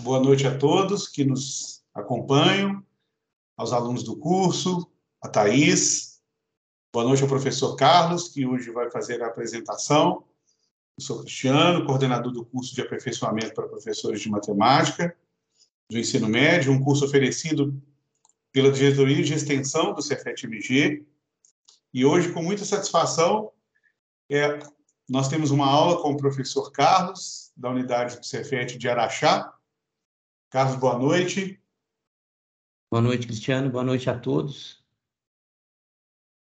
Boa noite a todos que nos acompanham, aos alunos do curso, a Thaís. Boa noite ao professor Carlos, que hoje vai fazer a apresentação. Eu sou Cristiano, coordenador do curso de aperfeiçoamento para professores de matemática do ensino médio, um curso oferecido pela Diretoria de Extensão do Cefet-MG. E hoje, com muita satisfação, nós temos uma aula com o professor Carlos, da unidade do Cefet de Araxá. Carlos, boa noite. Boa noite, Cristiano. Boa noite a todos.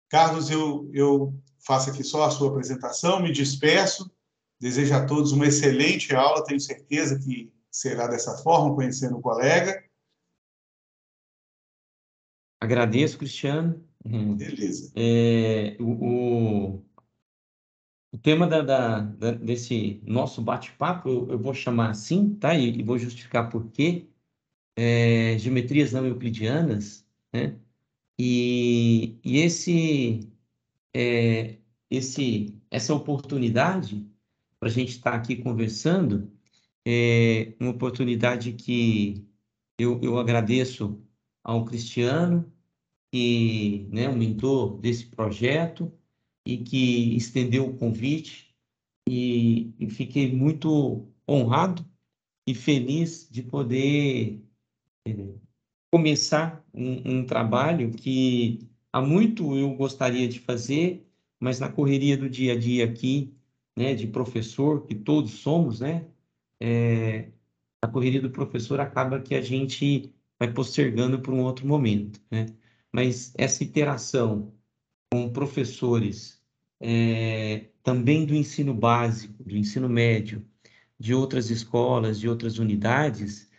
Carlos, eu faço aqui só a sua apresentação, me despeço, desejo a todos uma excelente aula, tenho certeza que será dessa forma, conhecendo o colega. Agradeço, Cristiano. Beleza. O tema desse nosso bate-papo, eu vou chamar assim, tá? E vou justificar por quê. Geometrias não euclidianas, né? E essa oportunidade para a gente estar aqui conversando é uma oportunidade que eu agradeço ao Cristiano, que, né, o mentor desse projeto, e que estendeu o convite, e fiquei muito honrado e feliz de poder começar um trabalho que há muito eu gostaria de fazer, mas na correria do dia a dia aqui, né, de professor, que todos somos, né, a correria do professor acaba que a gente vai postergando para um outro momento, né? Mas essa interação com professores, também do ensino básico, do ensino médio, de outras escolas, de outras unidades,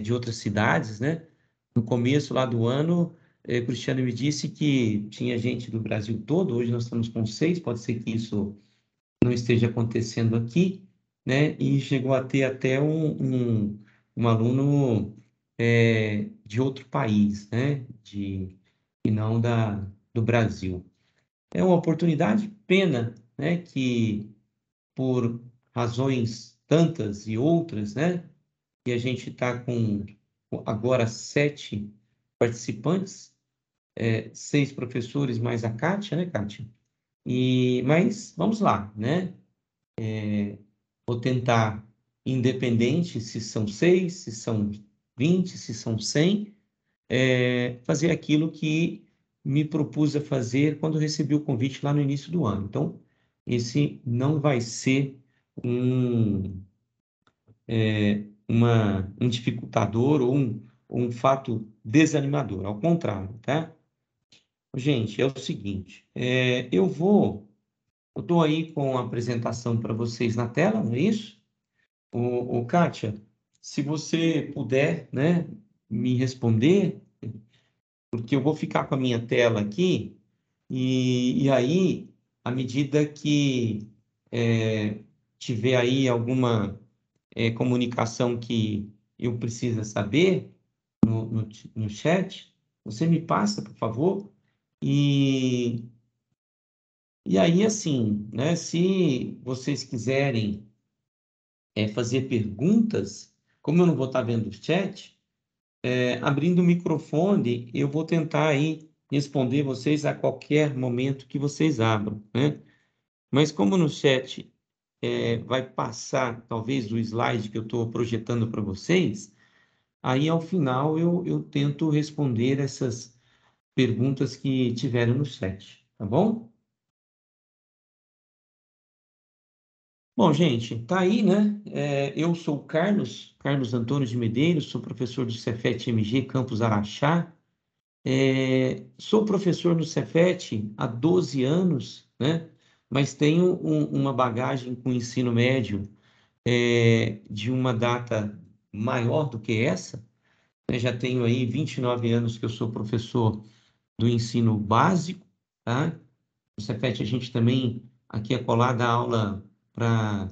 de outras cidades, né? No começo lá do ano, o Cristiano me disse que tinha gente do Brasil todo, hoje nós estamos com 6, pode ser que isso não esteja acontecendo aqui, né? E chegou a ter até um aluno de outro país, né? E não do Brasil. É uma oportunidade, pena, né? Que por razões tantas e outras, né? E a gente está com agora 7 participantes, 6 professores mais a Kátia, né, Kátia? Mas vamos lá, né? Vou tentar, independente se são 6, se são 20, se são 100, fazer aquilo que me propus a fazer quando recebi o convite lá no início do ano. Então, esse não vai ser um dificultador ou um fato desanimador, ao contrário, tá? Gente, é o seguinte, eu estou aí com a apresentação para vocês na tela, não é isso? Kátia, se você puder, né, me responder, porque eu vou ficar com a minha tela aqui, e aí, à medida que tiver aí alguma comunicação que eu precisa saber no chat, você me passa, por favor. E aí, assim, né, se vocês quiserem fazer perguntas, como eu não vou estar vendo o chat, abrindo o microfone, eu vou tentar aí responder vocês a qualquer momento que vocês abram, né? Mas como no chat vai passar, talvez, o slide que eu estou projetando para vocês, aí, ao final, eu tento responder essas perguntas que tiveram no chat, tá bom? Bom, gente, tá aí, né? Eu sou o Carlos Antônio de Medeiros, sou professor do Cefet-MG Campus Araxá. Sou professor no Cefet há 12 anos, né? Mas tenho uma bagagem com o ensino médio de uma data maior do que essa. Eu já tenho aí 29 anos que eu sou professor do ensino básico, tá? No Cefet a gente também, aqui é acolá, dá aula para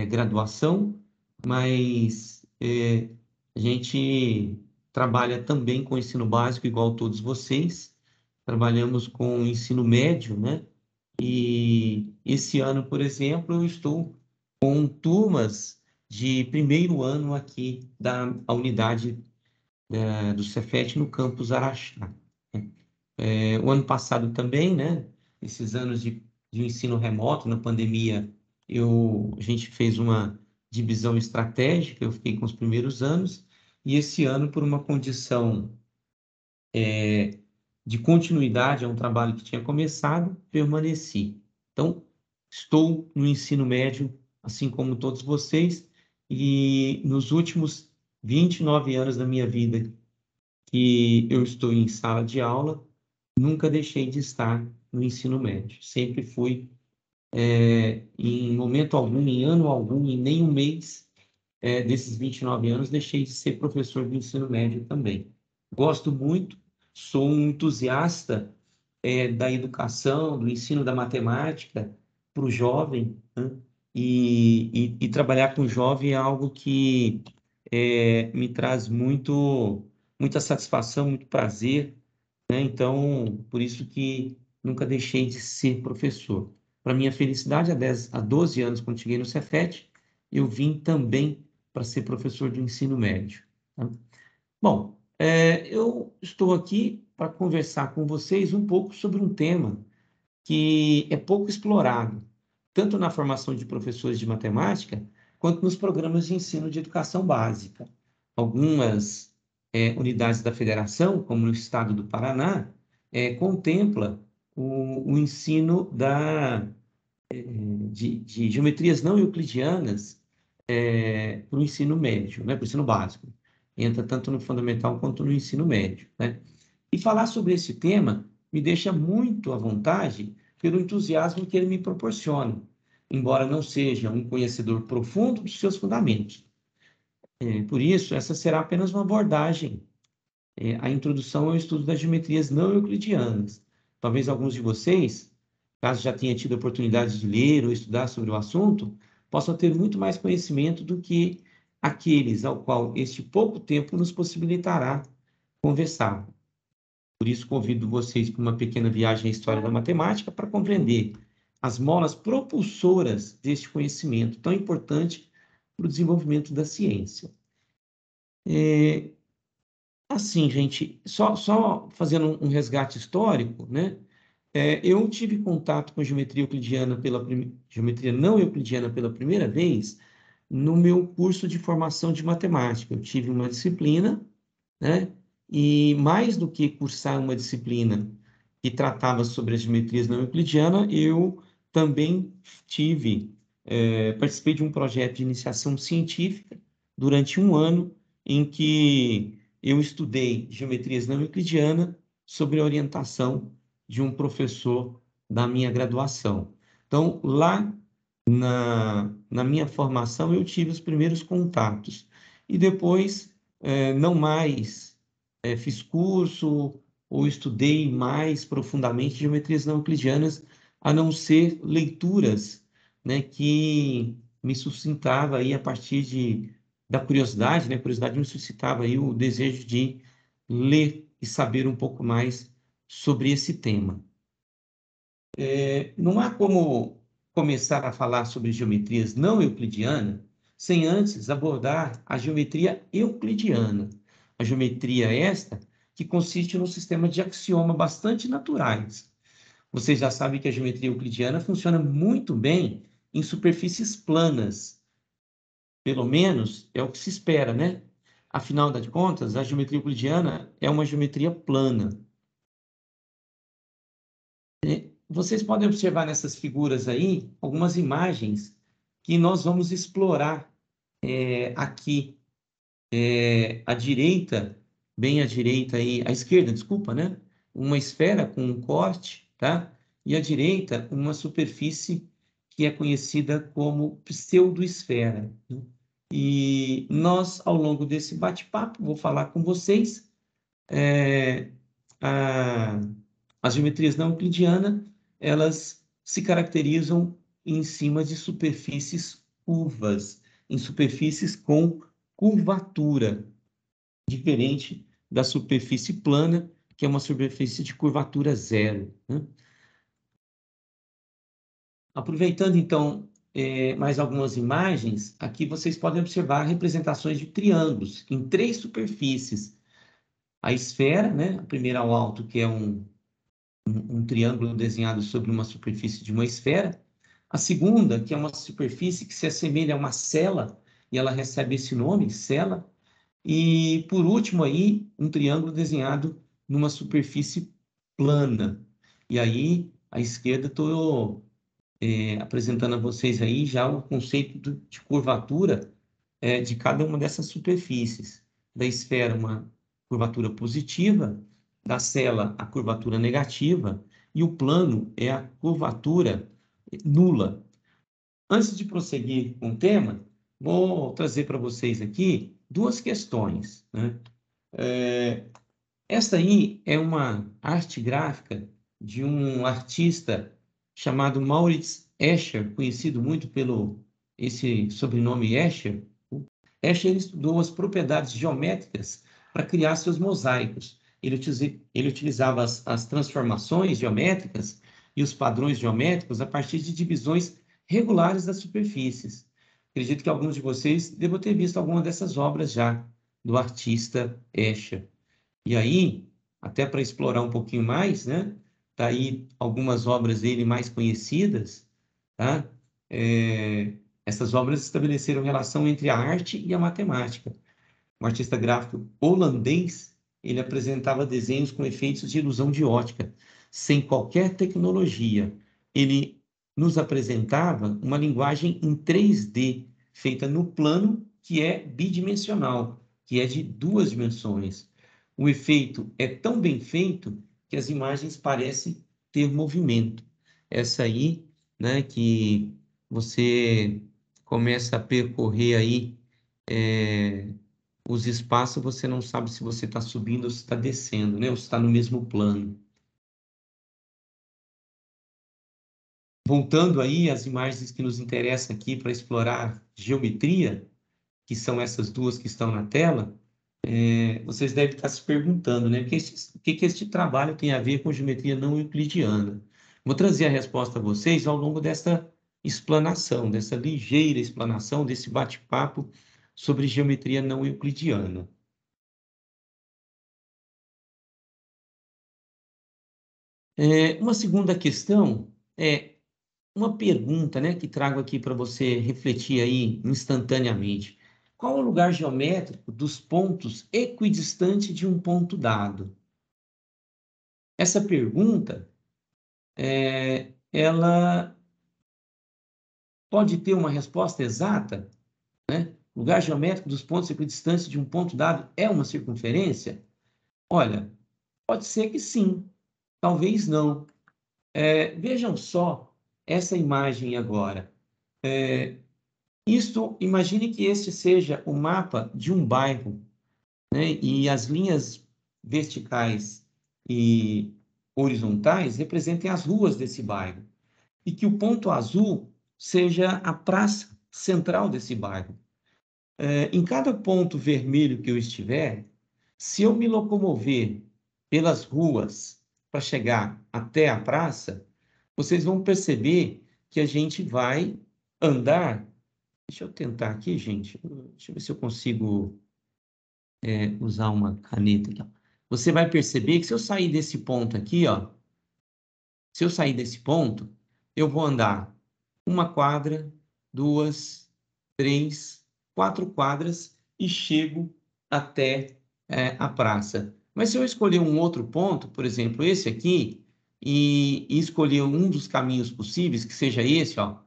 graduação, mas a gente trabalha também com ensino básico, igual todos vocês. Trabalhamos com o ensino médio, né? E esse ano, por exemplo, eu estou com turmas de primeiro ano aqui da unidade do Cefet no campus Araxá. O ano passado também, né? Esses anos de ensino remoto, na pandemia, a gente fez uma divisão estratégica, eu fiquei com os primeiros anos, e esse ano, por uma condição de continuidade a um trabalho que tinha começado, permaneci. Então, estou no ensino médio, assim como todos vocês, e nos últimos 29 anos da minha vida que eu estou em sala de aula, nunca deixei de estar no ensino médio. Sempre fui, em momento algum, em ano algum, em nenhum mês desses 29 anos, deixei de ser professor do ensino médio também. Gosto muito, sou um entusiasta da educação, do ensino da matemática para o jovem, né? E trabalhar com o jovem é algo que me traz muita satisfação, muito prazer, né? Então, por isso que nunca deixei de ser professor. Para minha felicidade, há 12 anos, quando cheguei no Cefet, eu vim também para ser professor de ensino médio, tá? Bom, eu estou aqui para conversar com vocês um pouco sobre um tema que é pouco explorado, tanto na formação de professores de matemática, quanto nos programas de ensino de educação básica. Algumas unidades da federação, como no estado do Paraná, contempla o ensino de geometrias não euclidianas para o ensino médio, né, para o ensino básico. Entra tanto no fundamental quanto no ensino médio, né? E falar sobre esse tema me deixa muito à vontade pelo entusiasmo que ele me proporciona, embora não seja um conhecedor profundo dos seus fundamentos. Por isso, essa será apenas uma abordagem, a introdução ao estudo das geometrias não euclidianas. Talvez alguns de vocês, caso já tenha tido a oportunidade de ler ou estudar sobre o assunto, possam ter muito mais conhecimento do que aqueles ao qual este pouco tempo nos possibilitará conversar. Por isso, convido vocês para uma pequena viagem à história da matemática para compreender as molas propulsoras deste conhecimento tão importante para o desenvolvimento da ciência. Assim, gente, só fazendo um resgate histórico, né? Eu tive contato com geometria euclidiana geometria não euclidiana pela primeira vez no meu curso de formação de matemática. Eu tive uma disciplina, né? E mais do que cursar uma disciplina que tratava sobre as geometrias não euclidianas, eu também participei de um projeto de iniciação científica durante um ano em que eu estudei geometrias não euclidianas sob a orientação de um professor da minha graduação. Então, lá na minha formação, eu tive os primeiros contatos. E depois, não mais fiz curso ou estudei mais profundamente geometrias não euclidianas, a não ser leituras, né, que me suscitava aí a partir da curiosidade, né? A curiosidade me suscitava aí o desejo de ler e saber um pouco mais sobre esse tema. Não há como começar a falar sobre geometrias não euclidianas sem antes abordar a geometria euclidiana. A geometria esta que consiste num sistema de axiomas bastante naturais. Vocês já sabem que a geometria euclidiana funciona muito bem em superfícies planas. Pelo menos é o que se espera, né? Afinal de contas, a geometria euclidiana é uma geometria plana. Vocês podem observar nessas figuras aí algumas imagens que nós vamos explorar aqui. À direita, bem à direita aí, à esquerda, desculpa, né? Uma esfera com um corte, tá? E à direita, uma superfície que é conhecida como pseudoesfera, né? E nós, ao longo desse bate-papo, vou falar com vocês a, as geometrias não euclidianas, elas se caracterizam em cima de superfícies curvas, em superfícies com curvatura, diferente da superfície plana, que é uma superfície de curvatura zero, né? Aproveitando, então, mais algumas imagens, aqui vocês podem observar representações de triângulos em 3 superfícies. A esfera, né, a primeira ao alto, que é um triângulo desenhado sobre uma superfície de uma esfera. A segunda, que é uma superfície que se assemelha a uma cela, e ela recebe esse nome, cela. E, por último, aí, um triângulo desenhado numa superfície plana. E aí, à esquerda, estou apresentando a vocês aí já o conceito de curvatura de cada uma dessas superfícies. Da esfera, uma curvatura positiva, da cela, a curvatura negativa, e o plano é a curvatura nula. Antes de prosseguir com o tema, vou trazer para vocês aqui 2 questões, né? Esta aí é uma arte gráfica de um artista chamado Maurits Escher, conhecido muito pelo esse sobrenome Escher. Escher estudou as propriedades geométricas para criar seus mosaicos. Ele utilizava as transformações geométricas e os padrões geométricos a partir de divisões regulares das superfícies. Acredito que alguns de vocês devem ter visto alguma dessas obras já, do artista Escher. E aí, até para explorar um pouquinho mais, né? Tá aí algumas obras dele mais conhecidas, tá? Essas obras estabeleceram relação entre a arte e a matemática. Um artista gráfico holandês, ele apresentava desenhos com efeitos de ilusão de ótica, sem qualquer tecnologia. Ele nos apresentava uma linguagem em 3D, feita no plano, que é bidimensional, que é de 2 dimensões. O efeito é tão bem feito que as imagens parecem ter movimento. Essa aí, né, que você começa a percorrer aí os espaços, você não sabe se você está subindo ou se está descendo, né? Ou se está no mesmo plano. Voltando aí às imagens que nos interessam aqui para explorar geometria, que são essas 2 que estão na tela, vocês devem estar se perguntando, né? O que este trabalho tem a ver com geometria não euclidiana? Vou trazer a resposta a vocês ao longo dessa explanação, dessa ligeira explanação, desse bate-papo sobre geometria não euclidiana. Uma segunda questão é uma pergunta, né, que trago aqui para você refletir aí instantaneamente. Qual o lugar geométrico dos pontos equidistantes de um ponto dado? Essa pergunta, ela pode ter uma resposta exata, né? O lugar geométrico dos pontos equidistantes de um ponto dado é uma circunferência? Olha, pode ser que sim, talvez não. Vejam só essa imagem agora. Imagine que este seja o mapa de um bairro, né? E as linhas verticais e horizontais representem as ruas desse bairro. E que o ponto azul seja a praça central desse bairro. Em cada ponto vermelho que eu estiver, se eu me locomover pelas ruas para chegar até a praça, vocês vão perceber que a gente vai andar. Deixa eu tentar aqui, gente. Deixa eu ver se eu consigo usar uma caneta aqui. Você vai perceber que se eu sair desse ponto aqui, ó, se eu sair desse ponto, eu vou andar 1 quadra, 2, 3, 4 quadras e chego até a praça. Mas se eu escolher um outro ponto, por exemplo, esse aqui, e escolher um dos caminhos possíveis, que seja esse, ó,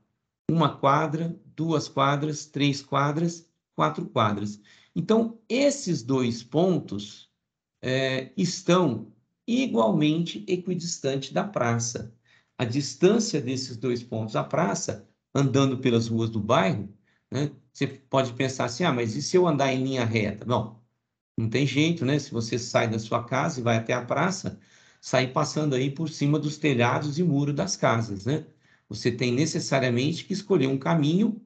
1 quadra, 2 quadras, 3 quadras, 4 quadras. Então, esses 2 pontos estão igualmente equidistantes da praça. A distância desses 2 pontos à praça, andando pelas ruas do bairro, né, você pode pensar assim, mas e se eu andar em linha reta? Não tem jeito, né? Se você sai da sua casa e vai até a praça, sai passando aí por cima dos telhados e muros das casas, né? Você tem necessariamente que escolher um caminho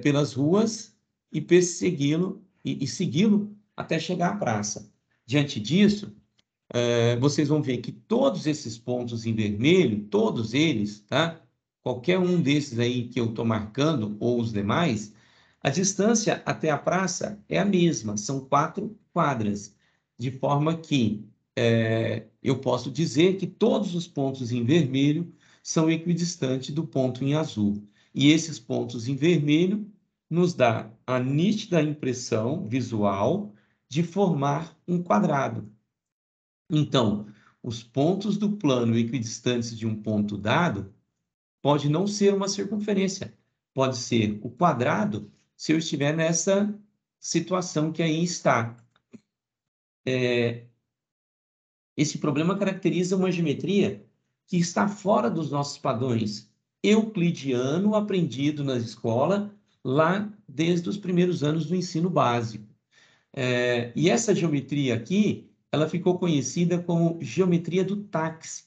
pelas ruas e persegui-lo e segui-lo até chegar à praça. Diante disso, vocês vão ver que todos esses pontos em vermelho, todos eles, tá? qualquer um desses aí que eu estou marcando, ou os demais, a distância até a praça é a mesma, são 4 quadras, de forma que eu posso dizer que todos os pontos em vermelho são equidistantes do ponto em azul. E esses pontos em vermelho nos dá a nítida impressão visual de formar um quadrado. Então, os pontos do plano equidistantes de um ponto dado pode não ser uma circunferência, pode ser o quadrado se eu estiver nessa situação que aí está. Esse problema caracteriza uma geometria que está fora dos nossos padrões euclidiano aprendido na escola, lá desde os primeiros anos do ensino básico. E essa geometria aqui, ela ficou conhecida como geometria do táxi.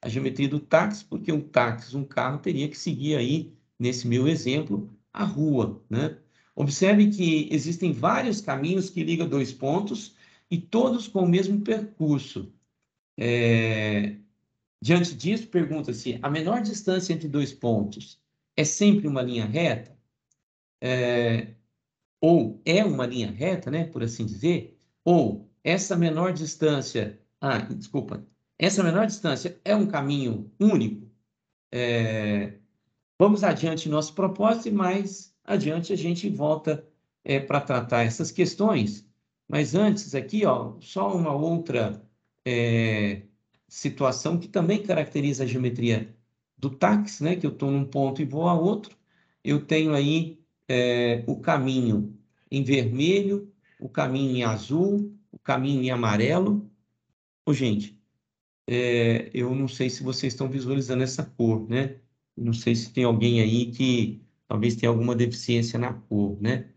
A geometria do táxi, porque um táxi, um carro, teria que seguir aí, nesse meu exemplo, a rua, né? Observe que existem vários caminhos que ligam dois pontos e todos com o mesmo percurso. Diante disso, pergunta-se, a menor distância entre dois pontos é sempre uma linha reta? Ou é uma linha reta, né, por assim dizer? Ou essa menor distância, desculpa, essa menor distância é um caminho único? Vamos adiante nosso propósito e mais adiante a gente volta para tratar essas questões. Mas antes aqui, ó, só uma outra situação que também caracteriza a geometria do táxi, né? Que eu estou num ponto e vou a outro. Eu tenho aí o caminho em vermelho, o caminho em azul, o caminho em amarelo. Ô, gente, eu não sei se vocês estão visualizando essa cor, né? Não sei se tem alguém aí que talvez tenha alguma deficiência na cor, né?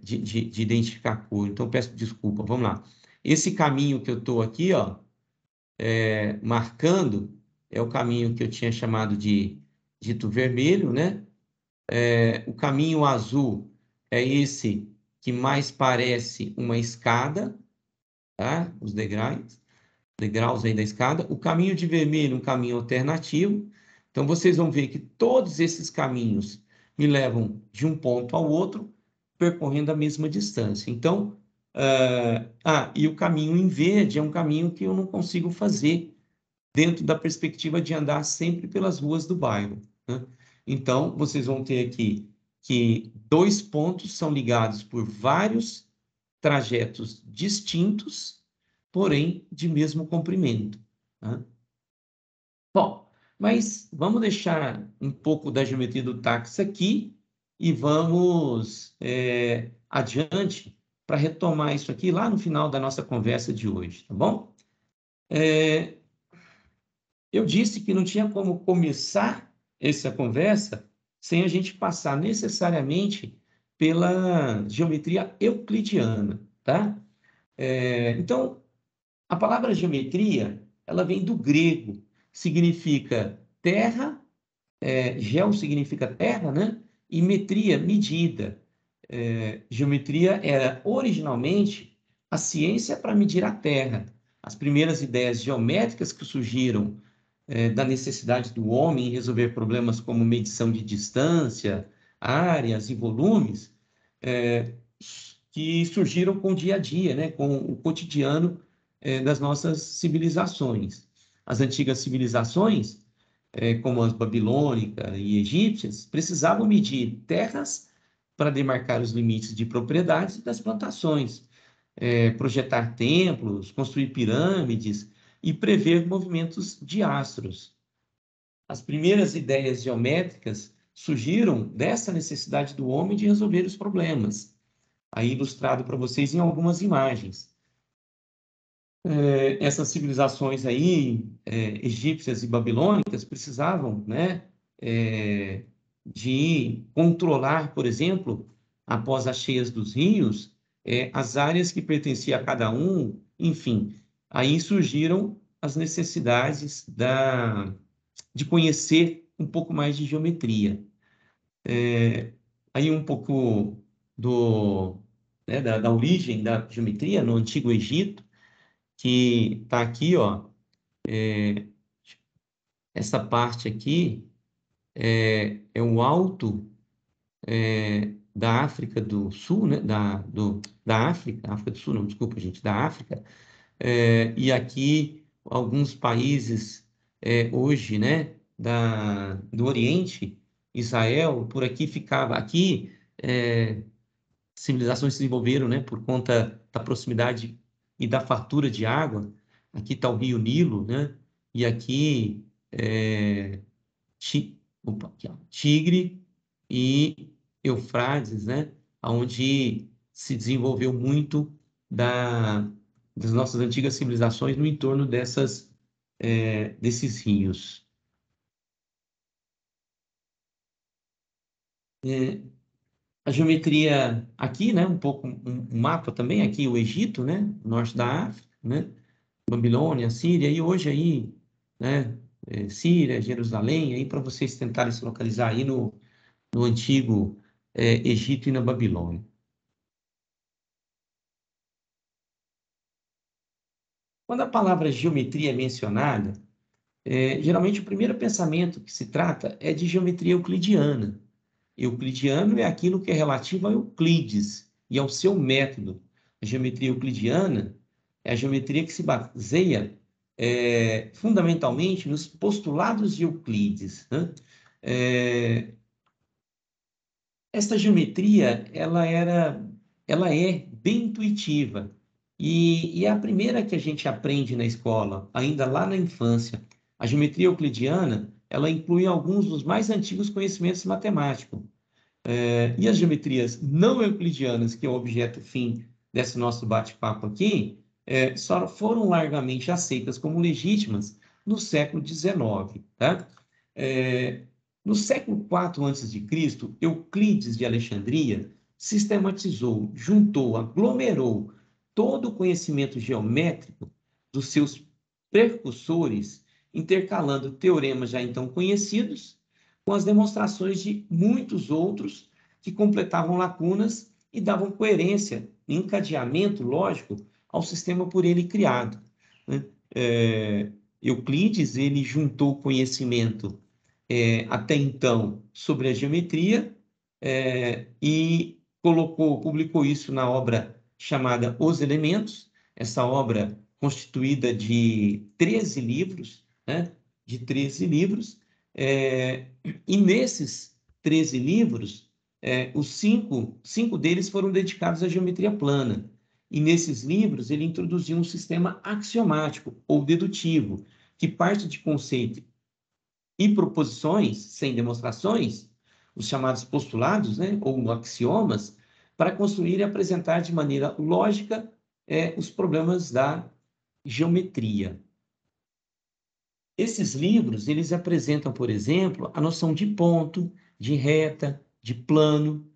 De identificar a cor. Então, peço desculpa. Vamos lá. Esse caminho que eu estou aqui, ó, marcando, é o caminho que eu tinha chamado de dito vermelho, né? O caminho azul é esse que mais parece uma escada, tá? Os degraus aí da escada. O caminho de vermelho, um caminho alternativo. Então, vocês vão ver que todos esses caminhos me levam de um ponto ao outro, percorrendo a mesma distância. Então, e o caminho em verde é um caminho que eu não consigo fazer dentro da perspectiva de andar sempre pelas ruas do bairro, né? Então, vocês vão ter aqui que dois pontos são ligados por vários trajetos distintos, porém de mesmo comprimento, né? Bom, mas vamos deixar um pouco da geometria do táxi aqui e vamos adiante para retomar isso aqui lá no final da nossa conversa de hoje, tá bom? Eu disse que não tinha como começar essa conversa sem a gente passar necessariamente pela geometria euclidiana, tá? Então, a palavra geometria, ela vem do grego, significa terra, geo significa terra, né? E metria, medida. Geometria era originalmente a ciência para medir a terra. As primeiras ideias geométricas que surgiram da necessidade do homem em resolver problemas como medição de distância, áreas e volumes, que surgiram com o dia a dia, né, com o cotidiano das nossas civilizações. As antigas civilizações, como as babilônicas e egípcias, precisavam medir terras para demarcar os limites de propriedades das plantações, projetar templos, construir pirâmides e prever movimentos de astros. As primeiras ideias geométricas surgiram dessa necessidade do homem de resolver os problemas, aí ilustrado para vocês em algumas imagens. Essas civilizações aí, egípcias e babilônicas, precisavam, né, de controlar, por exemplo, após as cheias dos rios, as áreas que pertenciam a cada um, enfim. Aí surgiram as necessidades de conhecer um pouco mais de geometria. Aí um pouco da origem da geometria no Antigo Egito, que está aqui, ó, essa parte aqui é o alto da África do Sul, né? Da África do Sul, não, desculpa, gente, da África. E aqui alguns países hoje, né? Do Oriente, Israel, por aqui ficava. Aqui civilizações se desenvolveram, né? Por conta da proximidade e da fartura de água. Aqui está o Rio Nilo, né? E aqui aqui, ó, Tigre e Eufrates, né? Onde se desenvolveu muito das nossas antigas civilizações no entorno desses rios. A geometria aqui, né? Um pouco um mapa também aqui, o Egito, né? Norte da África, né? Babilônia, Síria, e hoje aí, né? Síria, Jerusalém, aí para vocês tentarem se localizar aí no antigo Egito e na Babilônia. Quando a palavra geometria é mencionada, geralmente o primeiro pensamento que se trata é de geometria euclidiana. Euclidiano é aquilo que é relativo a Euclides e ao seu método. A geometria euclidiana é a geometria que se baseia fundamentalmente nos postulados de Euclides, né? Esta geometria, ela é bem intuitiva e é a primeira que a gente aprende na escola, ainda lá na infância. A geometria euclidiana, ela inclui alguns dos mais antigos conhecimentos matemáticos. E as geometrias não euclidianas, que é o objeto fim desse nosso bate-papo aqui, só foram largamente aceitas como legítimas no século XIX, tá? No século IV a.C., Euclides de Alexandria sistematizou, juntou, aglomerou todo o conhecimento geométrico dos seus precursores, intercalando teoremas já então conhecidos com as demonstrações de muitos outros que completavam lacunas e davam coerência, encadeamento lógico ao sistema por ele criado, né? Euclides, ele juntou conhecimento até então sobre a geometria e publicou isso na obra chamada Os Elementos, essa obra constituída de 13 livros, né? De 13 livros, e nesses 13 livros, os cinco deles foram dedicados à geometria plana. E nesses livros ele introduziu um sistema axiomático ou dedutivo, que parte de conceitos e proposições sem demonstrações, os chamados postulados, né, ou axiomas, para construir e apresentar de maneira lógica os problemas da geometria. Esses livros, eles apresentam, por exemplo, a noção de ponto, de reta, de plano,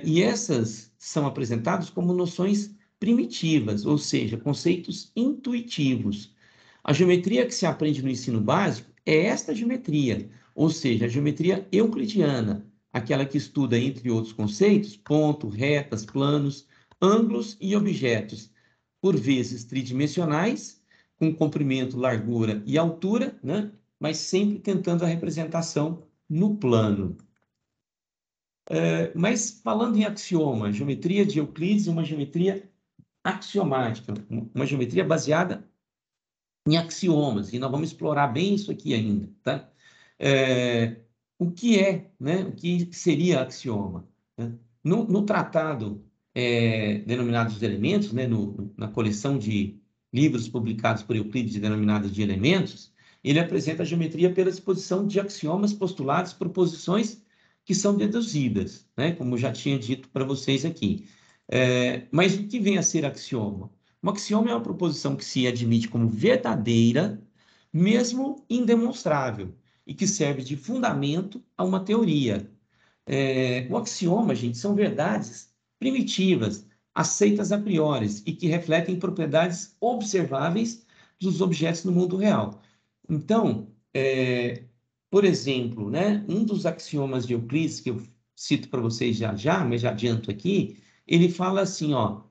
e essas são apresentadas como noções primitivas, ou seja, conceitos intuitivos. A geometria que se aprende no ensino básico é esta geometria, ou seja, a geometria euclidiana, aquela que estuda, entre outros conceitos, ponto, retas, planos, ângulos e objetos, por vezes tridimensionais, com comprimento, largura e altura, né? Mas sempre tentando a representação no plano. Mas falando em axioma, a geometria de Euclides é uma geometria axiomática, uma geometria baseada em axiomas, e nós vamos explorar bem isso aqui ainda, tá? O que é, né? O que seria axioma? Né? No tratado denominado de elementos, né? Na coleção de livros publicados por Euclides denominados de elementos, ele apresenta a geometria pela exposição de axiomas, postulados, proposições que são deduzidas, né? Como já tinha dito para vocês aqui. Mas o que vem a ser axioma? Um axioma é uma proposição que se admite como verdadeira, mesmo indemonstrável, e que serve de fundamento a uma teoria. O axioma, gente, são verdades primitivas, aceitas a priori, e que refletem propriedades observáveis dos objetos no mundo real. Então, por exemplo, né, um dos axiomas de Euclides, que eu cito para vocês já, mas já adianto aqui, ele fala assim, ó,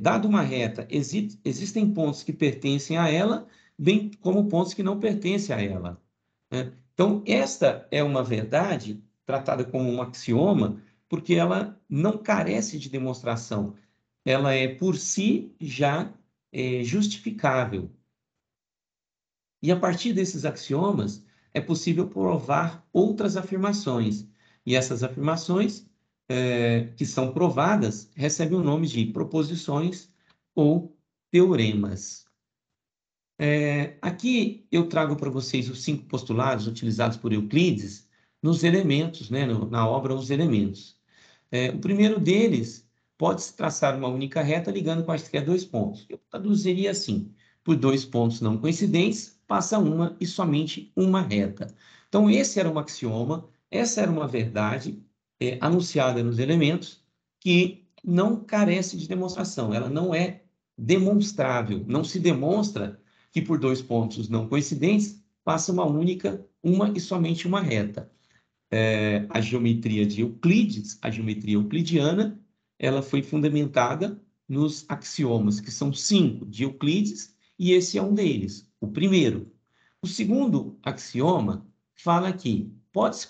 dado uma reta, existem pontos que pertencem a ela, bem como pontos que não pertencem a ela, né? Então, esta é uma verdade tratada como um axioma, porque ela não carece de demonstração. Ela é, por si, já justificável. E a partir desses axiomas, é possível provar outras afirmações. E essas afirmações, que são provadas, recebem o nome de proposições ou teoremas. Aqui eu trago para vocês os 5 postulados utilizados por Euclides nos elementos, né, na obra Os Elementos. O primeiro deles pode-se traçar uma única reta ligando quaisquer 2 pontos. Eu traduziria assim: por 2 pontos não coincidentes, passa uma e somente uma reta. Então, esse era um axioma, essa era uma verdade anunciada nos elementos que não carece de demonstração, ela não é demonstrável, não se demonstra que por 2 pontos não coincidentes passa uma e somente uma reta. A geometria de Euclides, a geometria euclidiana, ela foi fundamentada nos axiomas, que são 5 de Euclides, e esse é um deles, o primeiro. O segundo axioma fala que pode-se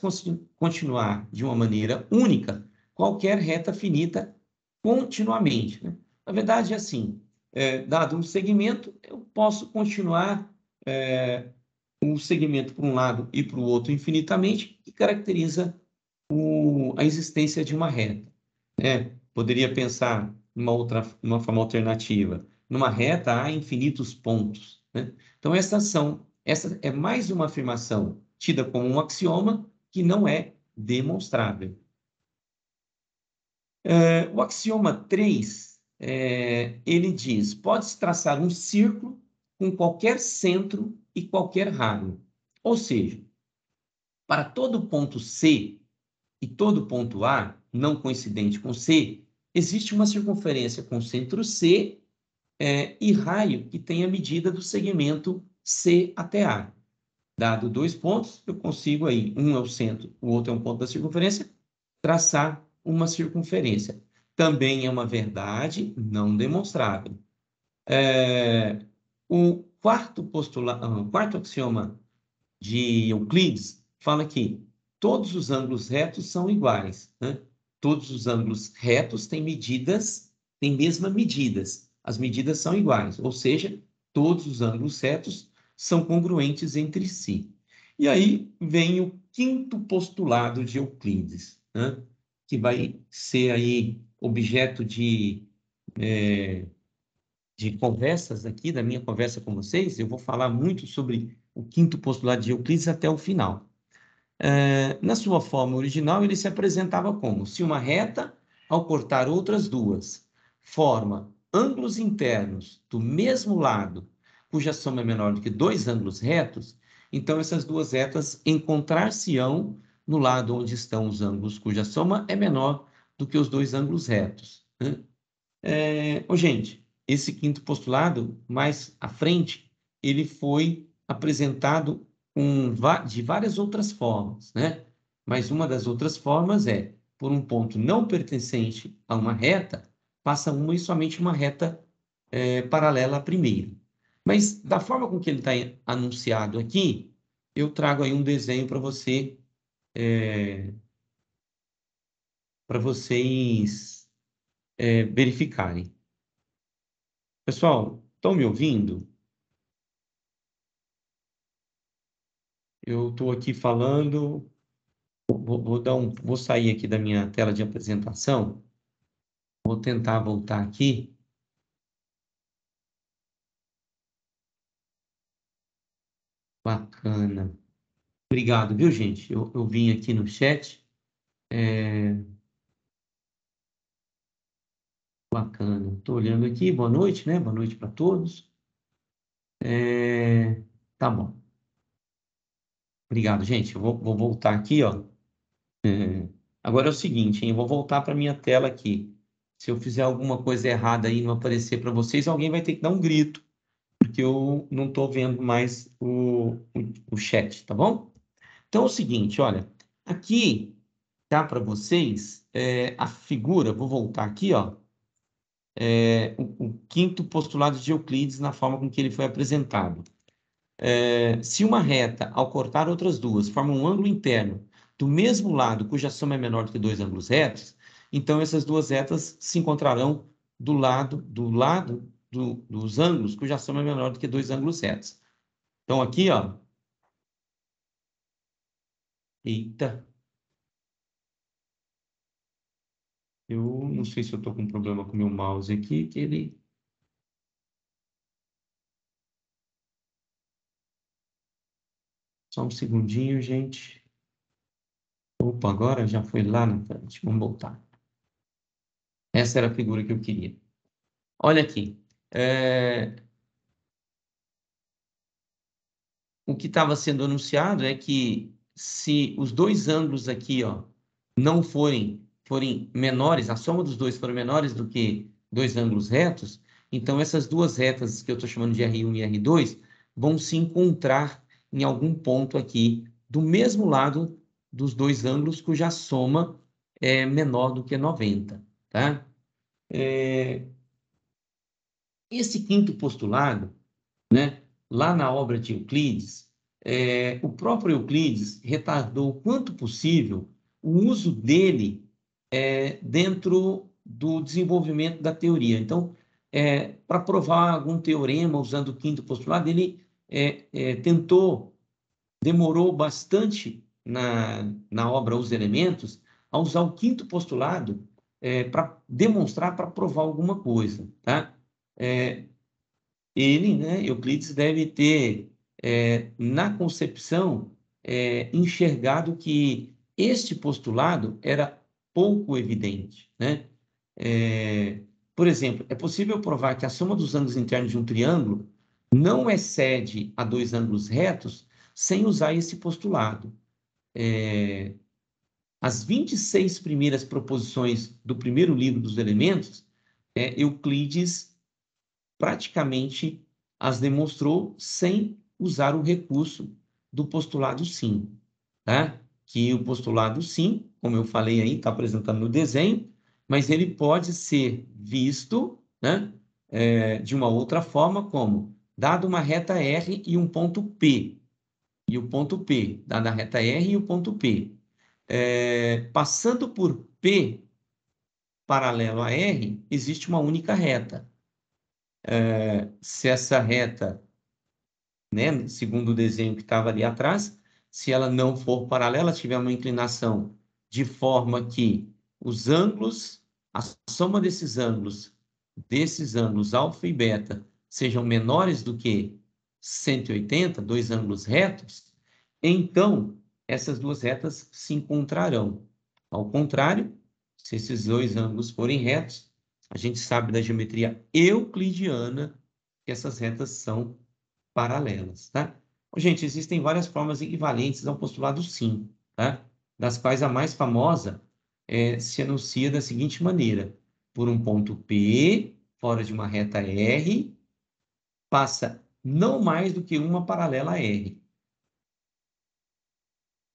continuar de uma maneira única qualquer reta finita continuamente, né? Na verdade, é assim, dado um segmento, eu posso continuar um segmento para um lado e para o outro infinitamente, que caracteriza a existência de uma reta, né? Poderia pensar numa forma alternativa. Numa reta há infinitos pontos, né? Então, essa é mais uma afirmação tida como um axioma que não é demonstrável. O axioma 3, ele diz: pode-se traçar um círculo com qualquer centro e qualquer raio. Ou seja, para todo ponto C e todo ponto A, não coincidente com C, existe uma circunferência com centro C e raio que tem a medida do segmento C até A. Dado 2 pontos, eu consigo aí, um é o centro, o outro é um ponto da circunferência, traçar uma circunferência. Também é uma verdade não demonstrável. O quarto axioma de Euclides fala que todos os ângulos retos são iguais, né? Todos os ângulos retos têm mesmas medidas. As medidas são iguais, ou seja, todos os ângulos retos são congruentes entre si. E aí vem o quinto postulado de Euclides, né? Que vai ser aí objeto de conversas aqui, da minha conversa com vocês. Eu vou falar muito sobre o quinto postulado de Euclides até o final. Na sua forma original, ele se apresentava como: se uma reta, ao cortar outras duas, forma ângulos internos do mesmo lado, cuja soma é menor do que 2 ângulos retos, então essas duas retas encontrar-se-ão no lado onde estão os ângulos cuja soma é menor do que os 2 ângulos retos, né? Gente, esse quinto postulado, mais à frente, ele foi apresentado de várias outras formas, né? Mas uma das outras formas é, por um ponto não pertencente a uma reta, passa uma e somente uma reta paralela à primeira. Mas, da forma com que ele está anunciado aqui, eu trago aí um desenho para vocês verificarem. Pessoal, estão me ouvindo? Eu estou aqui falando, vou sair aqui da minha tela de apresentação, vou tentar voltar aqui. Bacana. Obrigado, viu, gente? Eu vim aqui no chat. Bacana. Estou olhando aqui. Boa noite, né? Boa noite para todos. Tá bom. Obrigado, gente. Eu vou voltar aqui, ó. Agora é o seguinte, hein? Eu vou voltar para minha tela aqui. Se eu fizer alguma coisa errada aí e não aparecer para vocês, alguém vai ter que dar um grito, porque eu não estou vendo mais o chat, tá bom? Então é o seguinte, olha, aqui tá para vocês a figura, vou voltar aqui, ó, o quinto postulado de Euclides na forma com que ele foi apresentado. Se uma reta, ao cortar outras duas, forma um ângulo interno do mesmo lado, cuja soma é menor do que dois ângulos retos, então essas duas retas se encontrarão do lado dos ângulos cuja soma é menor do que dois ângulos retos. Então aqui, ó. Eita. Eu não sei se eu estou com problema com o meu mouse aqui, que ele... Só um segundinho, gente. Opa, agora já foi lá na frente. Vamos voltar. Essa era a figura que eu queria. Olha aqui. O que estava sendo anunciado é que se os dois ângulos aqui, ó, não forem menores, a soma dos dois for menores do que dois ângulos retos, então essas duas retas que eu estou chamando de R1 e R2 vão se encontrar em algum ponto aqui do mesmo lado dos dois ângulos cuja soma é menor do que 90, tá? Esse quinto postulado, né, lá na obra de Euclides, o próprio Euclides retardou o quanto possível o uso dele dentro do desenvolvimento da teoria. Então, para provar algum teorema usando o quinto postulado, ele demorou bastante na obra Os Elementos a usar o quinto postulado para demonstrar, para provar alguma coisa, tá? Ele, né, Euclides, deve ter, na concepção, enxergado que este postulado era pouco evidente, né? Por exemplo, é possível provar que a soma dos ângulos internos de um triângulo não excede a dois ângulos retos sem usar esse postulado. As 26 primeiras proposições do primeiro livro dos Elementos, Euclides praticamente as demonstrou sem usar o recurso do postulado sim, tá? Que o postulado sim, como eu falei aí, está apresentando no desenho, mas ele pode ser visto, né, de uma outra forma, como dado uma reta R e um ponto P, dada a reta R e o ponto P, passando por P paralelo a R, existe uma única reta. Se essa reta, né, segundo o desenho que estava ali atrás, se ela não for paralela, tiver uma inclinação de forma que os ângulos, a soma desses ângulos alfa e beta, sejam menores do que 180, dois ângulos retos, então essas duas retas se encontrarão. Ao contrário, se esses dois ângulos forem retos, a gente sabe da geometria euclidiana que essas retas são paralelas, tá? Gente, existem várias formas equivalentes ao postulado sim, tá? Das quais a mais famosa se enuncia da seguinte maneira: por um ponto P, fora de uma reta R, passa não mais do que uma paralela a R.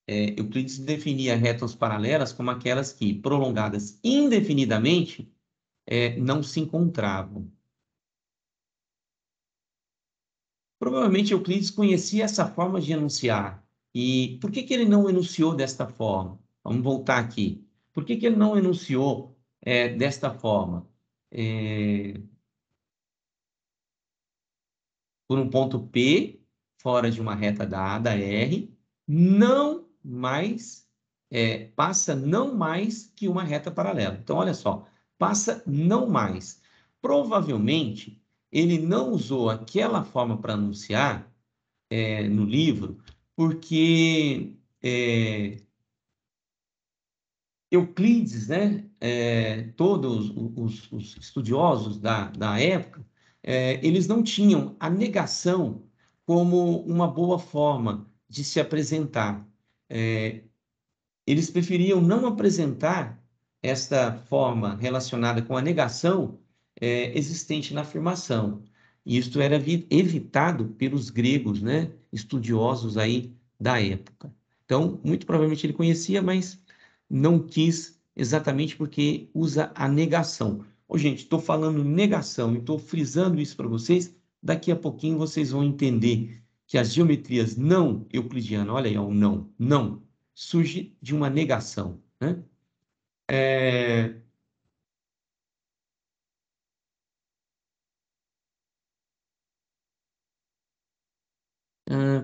Euclides definia retas paralelas como aquelas que, prolongadas indefinidamente, não se encontravam. Provavelmente Euclides conhecia essa forma de enunciar. E por que que ele não enunciou desta forma? Vamos voltar aqui. Por que que ele não enunciou desta forma? Por um ponto P, fora de uma reta dada, R, não mais, passa não mais que uma reta paralela. Então, olha só, passa não mais. Provavelmente, ele não usou aquela forma para anunciar no livro, porque Euclides, né, todos os estudiosos da época, eles não tinham a negação como uma boa forma de se apresentar. Eles preferiam não apresentar esta forma relacionada com a negação existente na afirmação. E isto era evitado pelos gregos, né, estudiosos aí da época. Então, muito provavelmente ele conhecia, mas não quis exatamente porque usa a negação. Gente, estou falando negação e estou frisando isso para vocês. Daqui a pouquinho vocês vão entender que as geometrias não euclidianas, olha aí, o não, surge de uma negação, né?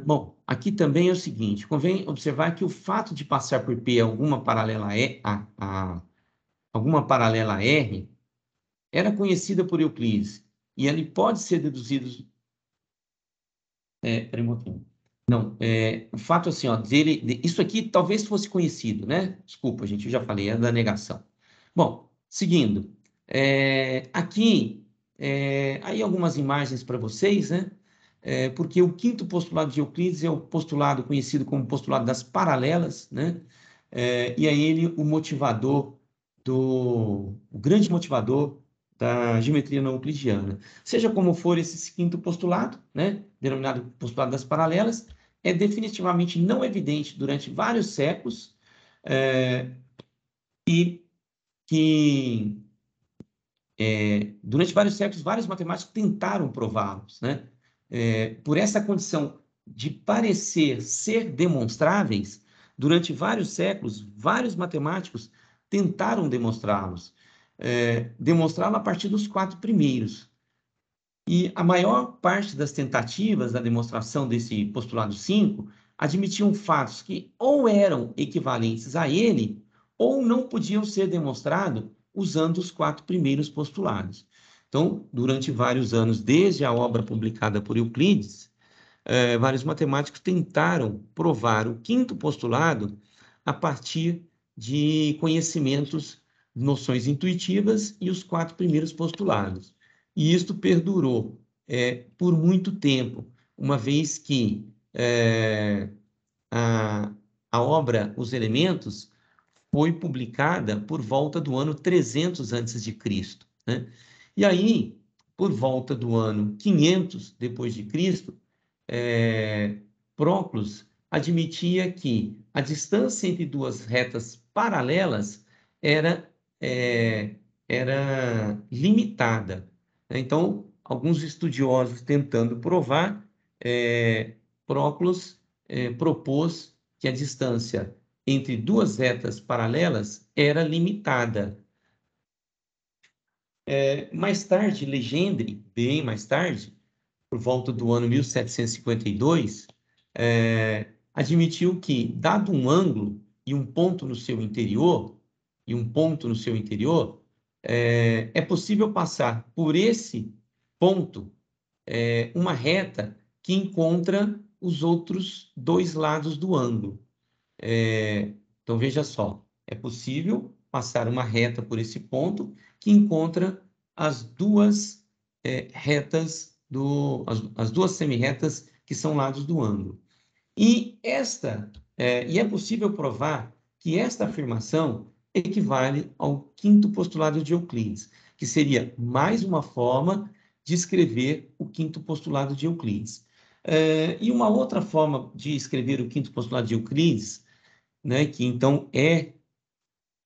Bom, aqui também é o seguinte, convém observar que o fato de passar por P alguma paralela alguma paralela R era conhecida por Euclides, e ele pode ser deduzido... Peraí um pouquinho. Não, o fato assim, ó, isso aqui talvez fosse conhecido, né? Desculpa, gente, eu já falei, é da negação. Bom, seguindo, aqui, aí algumas imagens para vocês, né? Porque o quinto postulado de Euclides é o postulado conhecido como postulado das paralelas, né? E é ele o motivador o grande motivador da geometria não euclidiana. Seja como for esse quinto postulado, né, denominado postulado das paralelas, é definitivamente não evidente durante vários séculos, e que durante vários séculos vários matemáticos tentaram prová-los, né? Por essa condição de parecer ser demonstráveis, durante vários séculos vários matemáticos tentaram demonstrá-los, demonstrá-lo a partir dos 4 primeiros. E a maior parte das tentativas da demonstração desse postulado 5 admitiam fatos que ou eram equivalentes a ele, ou não podiam ser demonstrados usando os 4 primeiros postulados. Então, durante vários anos, desde a obra publicada por Euclides, vários matemáticos tentaram provar o quinto postulado a partir de conhecimentos, noções intuitivas e os 4 primeiros postulados. E isto perdurou por muito tempo, uma vez que a obra Os Elementos foi publicada por volta do ano 300 a.C., né? E aí, por volta do ano 500 depois de Cristo, Proclus admitia que a distância entre duas retas paralelas era, era limitada. Então, alguns estudiosos tentando provar, Proclus propôs que a distância entre duas retas paralelas era limitada. Mais tarde, Legendre, bem mais tarde, por volta do ano 1752, admitiu que, dado um ângulo e um ponto no seu interior, é possível passar por esse ponto uma reta que encontra os outros 2 lados do ângulo. Então, veja só, é possível passar uma reta por esse ponto que encontra as duas retas, as duas semirretas que são lados do ângulo. E é possível provar que esta afirmação equivale ao quinto postulado de Euclides, que seria mais uma forma de escrever o quinto postulado de Euclides. E uma outra forma de escrever o quinto postulado de Euclides, né, que então é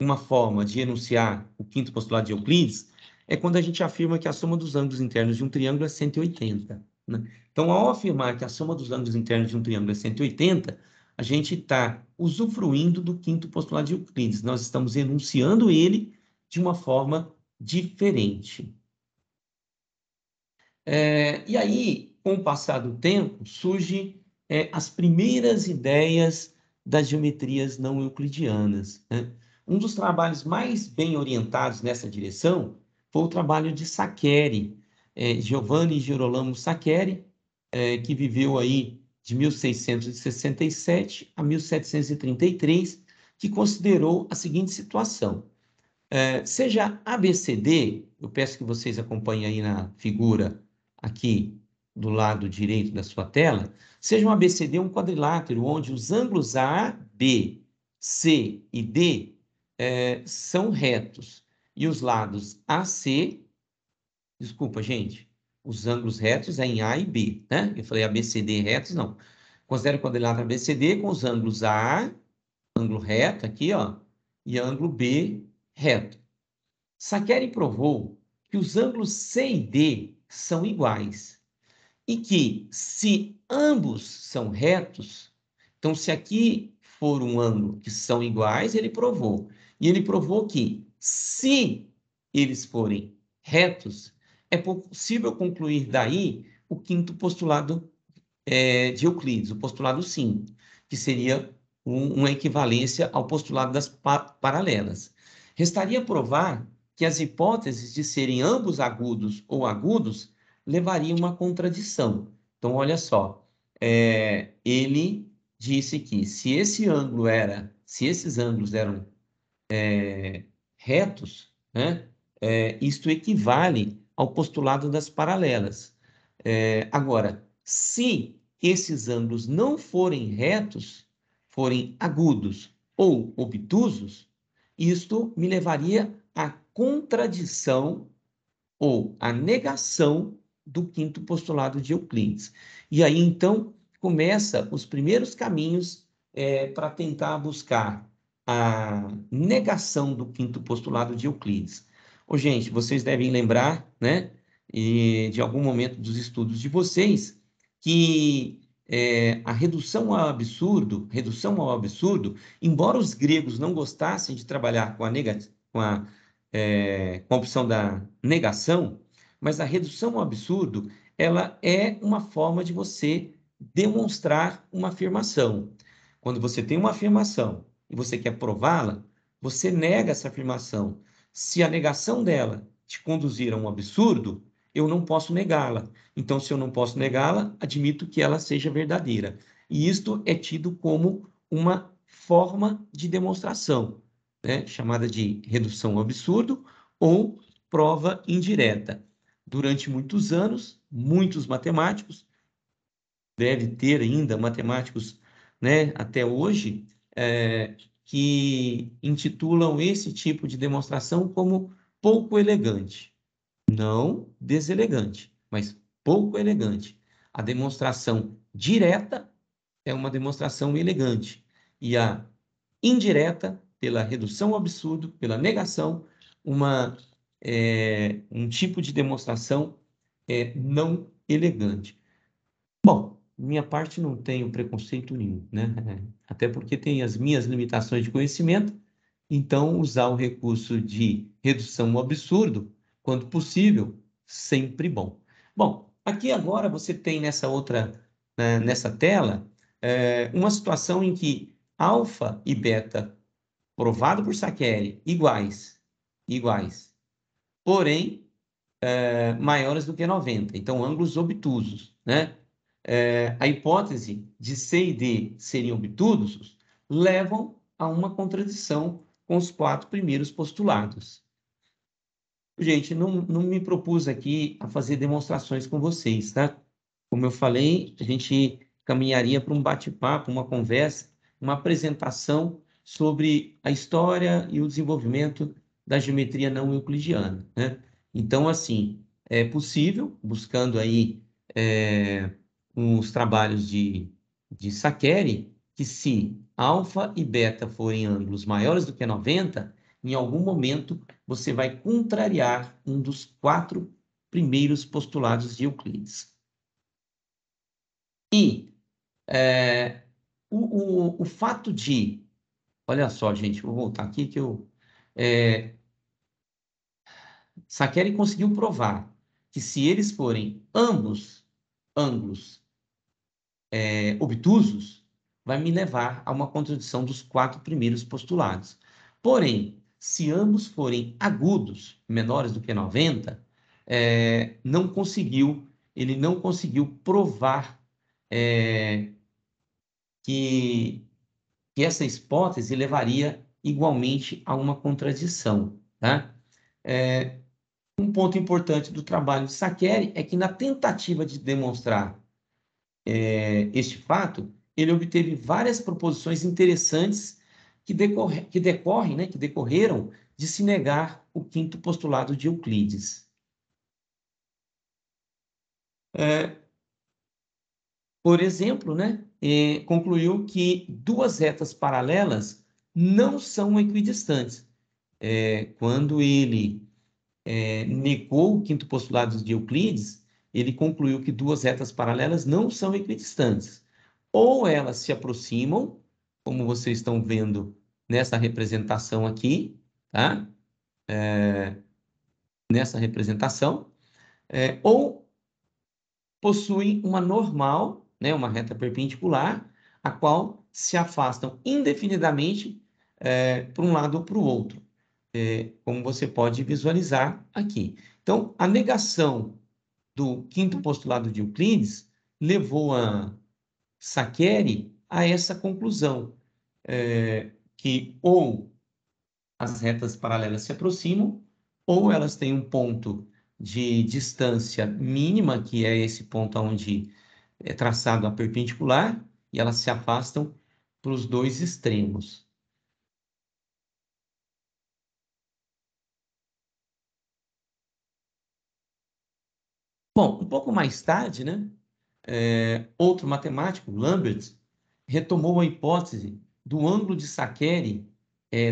uma forma de enunciar o quinto postulado de Euclides, é quando a gente afirma que a soma dos ângulos internos de um triângulo é 180. Né? Então, ao afirmar que a soma dos ângulos internos de um triângulo é 180, a gente está usufruindo do quinto postulado de Euclides. Nós estamos enunciando ele de uma forma diferente. E aí, com o passar do tempo, surgem as primeiras ideias das geometrias não euclidianas, né? Um dos trabalhos mais bem orientados nessa direção foi o trabalho de Saccheri, Giovanni Girolamo Saccheri, que viveu aí de 1667 a 1733, que considerou a seguinte situação. Seja ABCD, eu peço que vocês acompanhem aí na figura aqui do lado direito da sua tela, seja um ABCD um quadrilátero, onde os ângulos A, B, C e D são retos, e os lados AC, desculpa, gente, os ângulos retos é em A e B, né? Eu falei ABCD retos, não. Considere o quadrilátero ABCD com os ângulos A, ângulo reto aqui, ó, e ângulo B reto. Saccheri provou que os ângulos C e D são iguais e que, se ambos são retos, então, se aqui for um ângulo que são iguais, ele provou. E ele provou que, se eles forem retos, é possível concluir daí o quinto postulado de Euclides, o postulado 5, que seria uma equivalência ao postulado das paralelas. Restaria provar que as hipóteses de serem ambos agudos ou agudos levariam a uma contradição. Então, olha só, ele disse que se esses ângulos eram retos, né, isto equivale ao postulado das paralelas. Agora, se esses ângulos não forem retos, forem agudos ou obtusos, isto me levaria à contradição ou à negação do quinto postulado de Euclides. E aí, então, começa os primeiros caminhos para tentar buscar a negação do quinto postulado de Euclides. Gente, vocês devem lembrar, né, de algum momento dos estudos de vocês, que a redução ao absurdo, embora os gregos não gostassem de trabalhar com a opção da negação, mas a redução ao absurdo, ela é uma forma de você demonstrar uma afirmação. Quando você tem uma afirmação e você quer prová-la, você nega essa afirmação. Se a negação dela te conduzir a um absurdo, eu não posso negá-la. Então, se eu não posso negá-la, admito que ela seja verdadeira. E isto é tido como uma forma de demonstração, né, chamada de redução ao absurdo ou prova indireta. Durante muitos anos, muitos matemáticos, deve ter ainda matemáticos, né, até hoje, que intitulam esse tipo de demonstração como pouco elegante. Não deselegante, mas pouco elegante. A demonstração direta é uma demonstração elegante. E a indireta, pela redução ao absurdo, pela negação, um tipo de demonstração não elegante. Bom, minha parte não tenho preconceito nenhum, né? Até porque tem as minhas limitações de conhecimento, então usar o recurso de redução ao absurdo, quando possível, sempre bom. Bom, aqui agora você tem nessa tela, uma situação em que alfa e beta, provado por Saccheri, iguais, porém, maiores do que 90, então ângulos obtusos, né? A hipótese de C e D serem obtusos levam a uma contradição com os 4 primeiros postulados. Gente, não me propus aqui a fazer demonstrações com vocês, tá? Como eu falei, a gente caminharia para um bate-papo, uma conversa, uma apresentação sobre a história e o desenvolvimento da geometria não euclidiana, né? Então, assim, é possível, buscando aí os trabalhos de Saccheri, que se alfa e beta forem ângulos maiores do que 90, em algum momento você vai contrariar um dos 4 primeiros postulados de Euclides. E o fato de... Olha só, gente, vou voltar aqui que Saccheri conseguiu provar que se eles forem ambos ângulos obtusos, vai me levar a uma contradição dos 4 primeiros postulados. Porém, se ambos forem agudos, menores do que 90, ele não conseguiu provar que essa hipótese levaria igualmente a uma contradição, tá? Um ponto importante do trabalho de Saccheri é que, na tentativa de demonstrar este fato, ele obteve várias proposições interessantes que decorreram de se negar o quinto postulado de Euclides. Por exemplo, né, concluiu que 2 retas paralelas não são equidistantes. Quando ele negou o quinto postulado de Euclides, ele concluiu que duas retas paralelas não são equidistantes. Ou elas se aproximam, como vocês estão vendo nessa representação aqui, tá? Nessa representação, ou possuem uma normal, né, uma reta perpendicular, a qual se afastam indefinidamente para um lado ou para o outro, como você pode visualizar aqui. Então, a negação do quinto postulado de Euclides levou a Saccheri a essa conclusão, que ou as retas paralelas se aproximam, ou elas têm um ponto de distância mínima, que é esse ponto onde é traçado a perpendicular, e elas se afastam para os dois extremos. Bom, um pouco mais tarde, né, outro matemático, Lambert, retomou a hipótese do ângulo de Saccheri,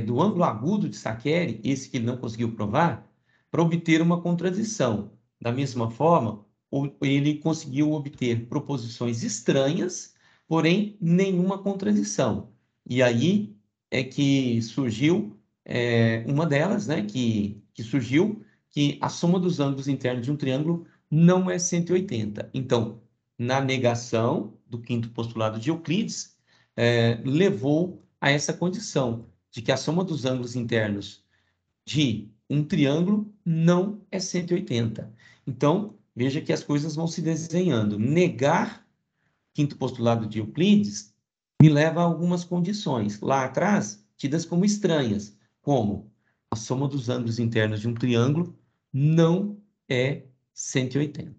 do ângulo agudo de Saccheri, esse que ele não conseguiu provar, para obter uma contradição. Da mesma forma, ele conseguiu obter proposições estranhas, porém nenhuma contradição. E aí é que surgiu uma delas, né, que surgiu, que a soma dos ângulos internos de um triângulo não é 180. Então, na negação do quinto postulado de Euclides, levou a essa condição de que a soma dos ângulos internos de um triângulo não é 180. Então, veja que as coisas vão se desenhando. Negar quinto postulado de Euclides me leva a algumas condições, lá atrás, tidas como estranhas, como a soma dos ângulos internos de um triângulo não é 180.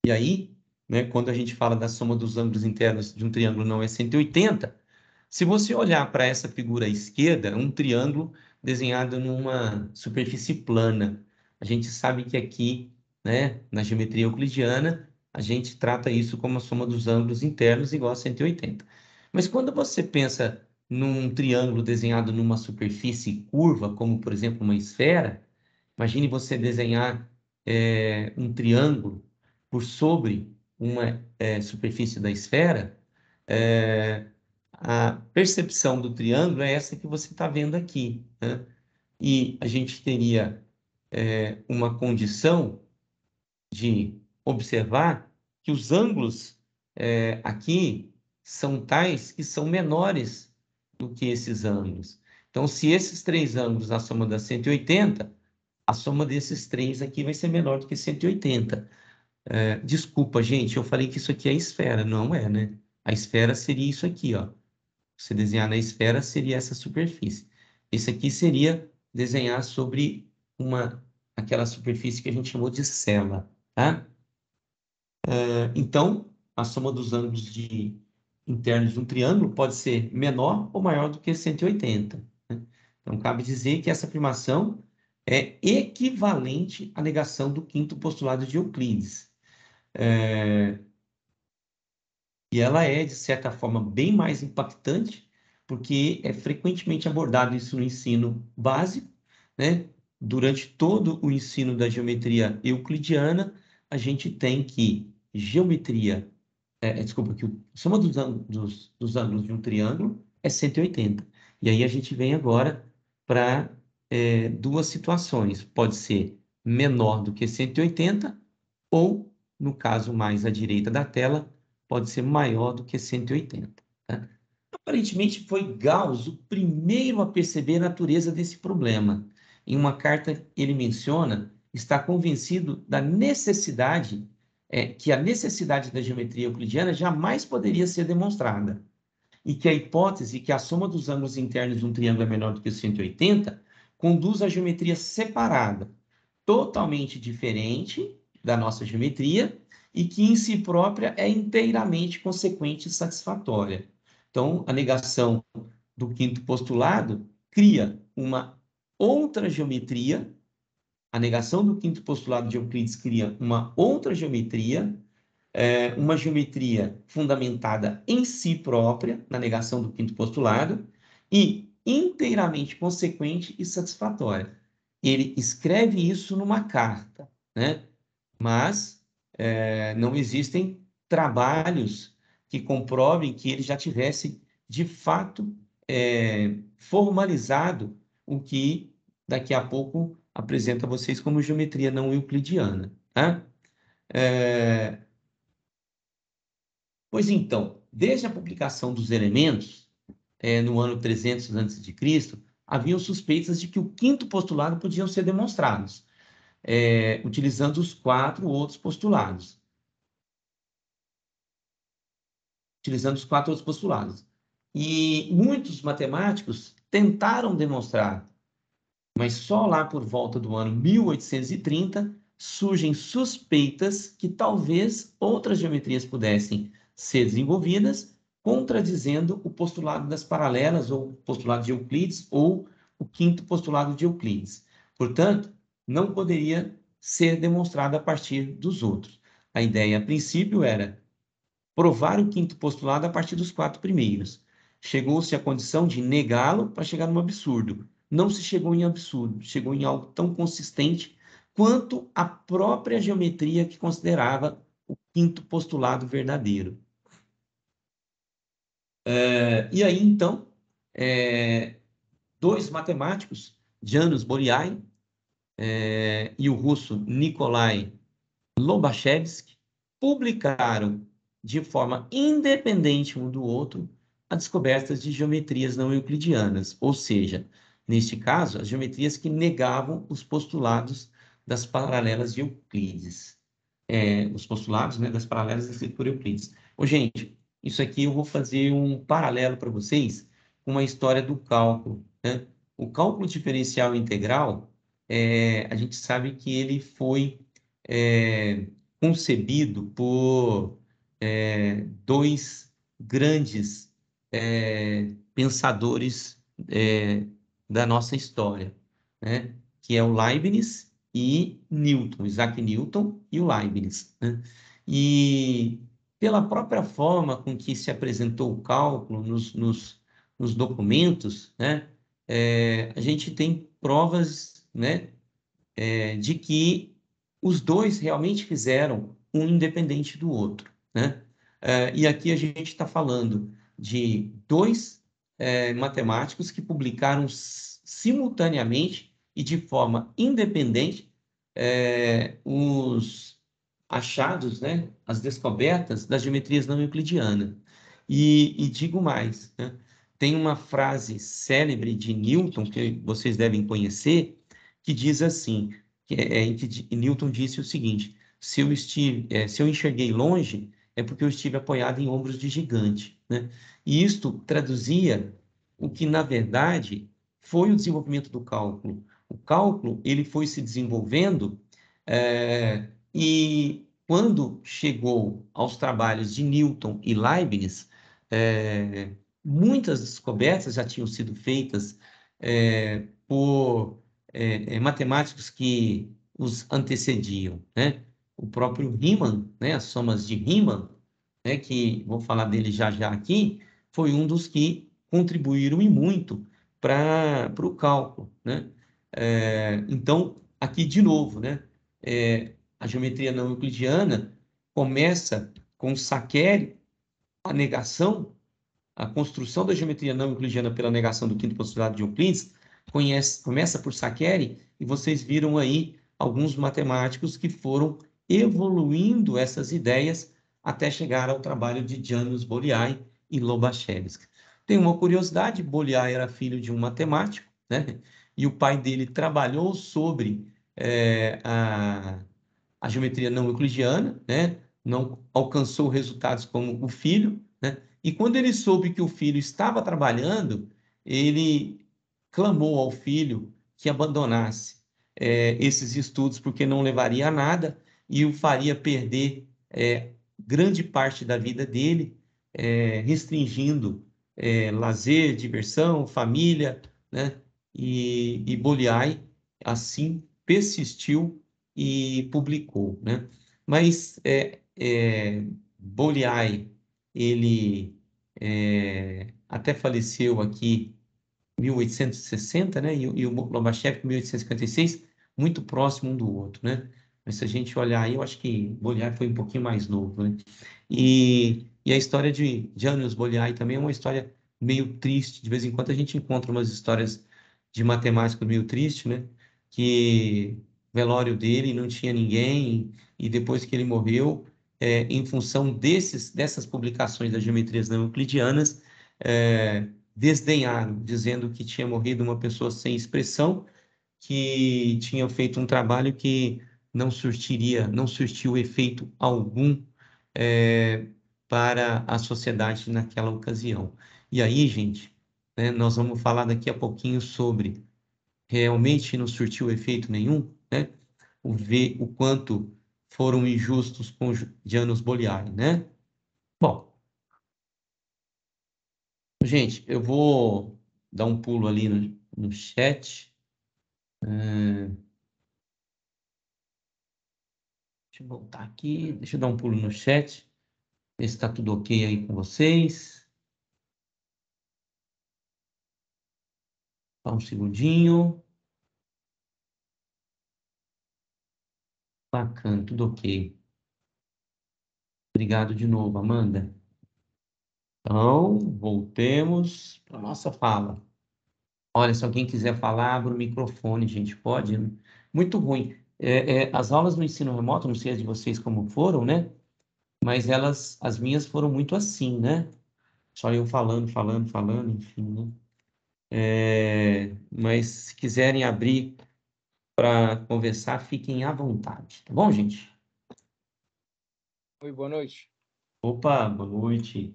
E aí, né, quando a gente fala da soma dos ângulos internos de um triângulo não é 180, se você olhar para essa figura à esquerda, é um triângulo desenhado numa superfície plana. A gente sabe que aqui, né, na geometria euclidiana, a gente trata isso como a soma dos ângulos internos igual a 180. Mas quando você pensa num triângulo desenhado numa superfície curva, como por exemplo uma esfera, imagine você desenhar um triângulo por sobre uma superfície da esfera, a percepção do triângulo é essa que você está vendo aqui, né? E a gente teria uma condição de observar que os ângulos aqui são tais que são menores do que esses ângulos. Então, se esses três ângulos, a soma dá 180, a soma desses três aqui vai ser menor do que 180. Desculpa, gente, eu falei que isso aqui é esfera, não é, né? A esfera seria isso aqui, ó. Você desenhar na esfera seria essa superfície. Isso aqui seria desenhar sobre aquela superfície que a gente chamou de cela, tá? Então, a soma dos ângulos internos de um triângulo pode ser menor ou maior do que 180, né? Então, cabe dizer que essa afirmação é equivalente à negação do quinto postulado de Euclides. E ela é, de certa forma, bem mais impactante, porque é frequentemente abordado isso no ensino básico, né? Durante todo o ensino da geometria euclidiana, a gente tem que geometria, desculpa, que a soma dos ângulos de um triângulo é 180. E aí a gente vem agora para duas situações. Pode ser menor do que 180 ou, no caso mais à direita da tela, pode ser maior do que 180. Tá? Aparentemente foi Gauss o primeiro a perceber a natureza desse problema. Em uma carta ele menciona estar convencido da necessidade, que a necessidade da geometria euclidiana jamais poderia ser demonstrada, e que a hipótese que a soma dos ângulos internos de um triângulo é menor do que 180 conduz à geometria separada, totalmente diferente da nossa geometria, e que em si própria é inteiramente consequente e satisfatória. Então, a negação do quinto postulado cria uma outra geometria, a negação do quinto postulado de Euclides cria uma outra geometria, uma geometria fundamentada em si própria, na negação do quinto postulado, e inteiramente consequente e satisfatória. Ele escreve isso numa carta, né? Mas não existem trabalhos que comprovem que ele já tivesse, de fato, formalizado o que daqui a pouco apresento a vocês como geometria não euclidiana, tá? Pois então, desde a publicação dos elementos, no ano 300 a.C., haviam suspeitas de que o quinto postulado podiam ser demonstrados, utilizando os quatro outros postulados. E muitos matemáticos tentaram demonstrar, mas só lá por volta do ano 1830 surgem suspeitas que talvez outras geometrias pudessem ser desenvolvidas, contradizendo o postulado das paralelas, ou o postulado de Euclides, ou o quinto postulado de Euclides. Portanto, não poderia ser demonstrado a partir dos outros. A ideia, a princípio, era provar o quinto postulado a partir dos quatro primeiros. Chegou-se à condição de negá-lo para chegar num absurdo. Não se chegou em absurdo, chegou em algo tão consistente quanto a própria geometria que considerava o quinto postulado verdadeiro. E aí, então, dois matemáticos, Janusz Bolyai e o russo Nikolai Lobachevsky, publicaram de forma independente um do outro as descobertas de geometrias não euclidianas, ou seja, neste caso, as geometrias que negavam os postulados das paralelas de Euclides. Os postulados, né, das paralelas descritos por Euclides. Gente, isso aqui eu vou fazer um paralelo para vocês com a história do cálculo, né? O cálculo diferencial integral, a gente sabe que ele foi concebido por dois grandes pensadores da nossa história, né? Que é o Leibniz e Newton, Isaac Newton e o Leibniz, né? E pela própria forma com que se apresentou o cálculo nos documentos, né? A gente tem provas, né? De que os dois realmente fizeram um independente do outro, né? E aqui a gente está falando de dois matemáticos que publicaram simultaneamente e de forma independente os achados, né, as descobertas das geometrias não euclidianas. E digo mais, né, tem uma frase célebre de Newton, que vocês devem conhecer, que diz assim, em que Newton disse o seguinte: se eu enxerguei longe, é porque eu estive apoiado em ombros de gigante, né? E isto traduzia o que, na verdade, foi o desenvolvimento do cálculo. O cálculo ele foi se desenvolvendo e quando chegou aos trabalhos de Newton e Leibniz, muitas descobertas já tinham sido feitas por matemáticos que os antecediam, né? O próprio Riemann, né? As somas de Riemann, né? Que vou falar dele já já aqui, foi um dos que contribuíram e muito para o cálculo, né? Então, aqui de novo, né? A geometria não euclidiana começa com Saccheri, a negação, a construção da geometria não euclidiana pela negação do quinto postulado de Euclides, começa por Saccheri, e vocês viram aí alguns matemáticos que foram evoluindo essas ideias até chegar ao trabalho de Janusz Bolyai e Lobachevsky. Tem uma curiosidade: Bolyai era filho de um matemático, né? E o pai dele trabalhou sobre a geometria não euclidiana, né? Não alcançou resultados como o filho, né? E quando ele soube que o filho estava trabalhando, ele clamou ao filho que abandonasse esses estudos, porque não levaria a nada e o faria perder grande parte da vida dele, restringindo lazer, diversão, família, né? E Bolyai, assim, persistiu e publicou, né? Mas Bolyai, ele até faleceu aqui 1860, né? E o Lobachevsky em 1856, muito próximo um do outro, né? Mas se a gente olhar aí, eu acho que Bolyai foi um pouquinho mais novo, né? E a história de Janusz Bolyai também é uma história meio triste. De vez em quando a gente encontra umas histórias de matemática meio triste, né? Que o velório dele não tinha ninguém e depois que ele morreu, em função dessas publicações das geometrias não euclidianas, desdenharam, dizendo que tinha morrido uma pessoa sem expressão, que tinha feito um trabalho que não surtiu efeito algum é, para a sociedade naquela ocasião. E aí, gente, né, nós vamos falar daqui a pouquinho sobre realmente não surtiu efeito nenhum, né? Ver o quanto foram injustos com Janusz Bolyai, né? Bom, gente, eu vou dar um pulo ali no chat. Deixa eu voltar aqui, deixa eu dar um pulo no chat, ver se está tudo ok aí com vocês. Só um segundinho. Bacana, tudo ok. Obrigado de novo, Amanda. Então, voltemos para a nossa fala. Olha, se alguém quiser falar, abre o microfone, gente, pode? Muito ruim. As aulas no ensino remoto, não sei as de vocês como foram, né? Mas as minhas foram muito assim, né? Só eu falando, falando, falando, enfim, né? Mas se quiserem abrir para conversar, fiquem à vontade, tá bom, gente? Oi, boa noite. Opa, boa noite.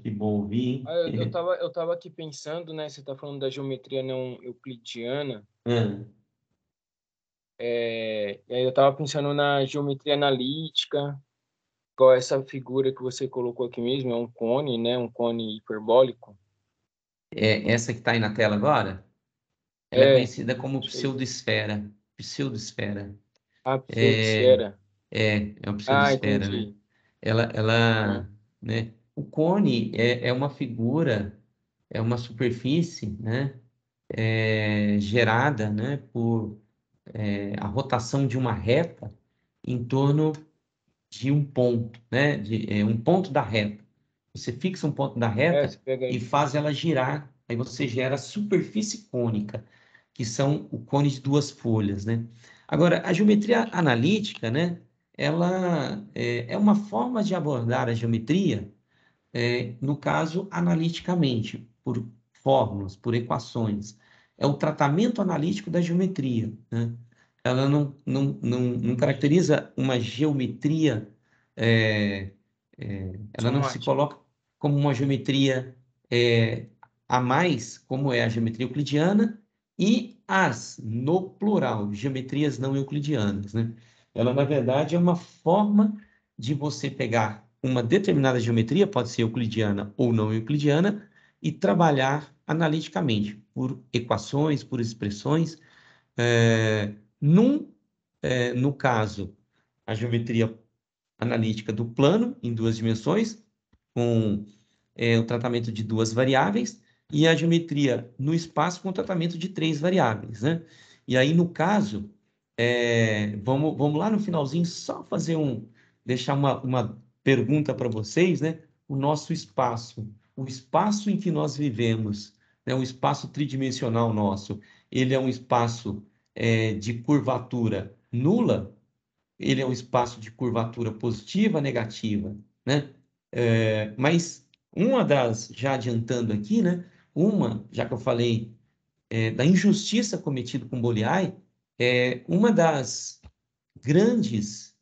Que bom ouvir, Eu hein? tava aqui pensando, né? Você tá falando da geometria não euclidiana. E aí eu tava pensando na geometria analítica, igual essa figura que você colocou aqui mesmo, é um cone, né? Um cone hiperbólico. Essa que está aí na tela agora, ela é É, conhecida como isso aí. pseudoesfera. Pseudoesfera. A É, pseudosfera. é uma Ah, pseudoesfera, né? entendi. Ela, Aham. né? O cone é uma figura, é uma superfície, né? Gerada, né? Por a rotação de uma reta em torno de um ponto, né? Um ponto da reta. Você fixa um ponto da Você reta pega e aí. faz ela girar. Aí você gera a superfície cônica, que são o cone de duas folhas, né? Agora, a geometria analítica, né? Ela é uma forma de abordar a geometria, no caso, analiticamente, por fórmulas, por equações. É o tratamento analítico da geometria, né? Ela não caracteriza uma geometria, é, ela não se Somático. coloca como uma geometria é, a mais, como é a geometria euclidiana, e no plural, geometrias não euclidianas, né? Ela, na verdade, é uma forma de você pegar uma determinada geometria, pode ser euclidiana ou não euclidiana, e trabalhar analiticamente, por equações, por expressões. É, no caso, a geometria analítica do plano, em duas dimensões, com o tratamento de duas variáveis, e a geometria no espaço com o tratamento de três variáveis, né? E aí, no caso, vamos lá no finalzinho só deixar uma pergunta para vocês, né? O nosso espaço, o espaço em que nós vivemos, né? O espaço tridimensional nosso, ele é um espaço de curvatura nula? Ele é um espaço de curvatura positiva, negativa, né? Mas já adiantando aqui, né? Já que eu falei da injustiça cometida com Bolyai, uma das grandes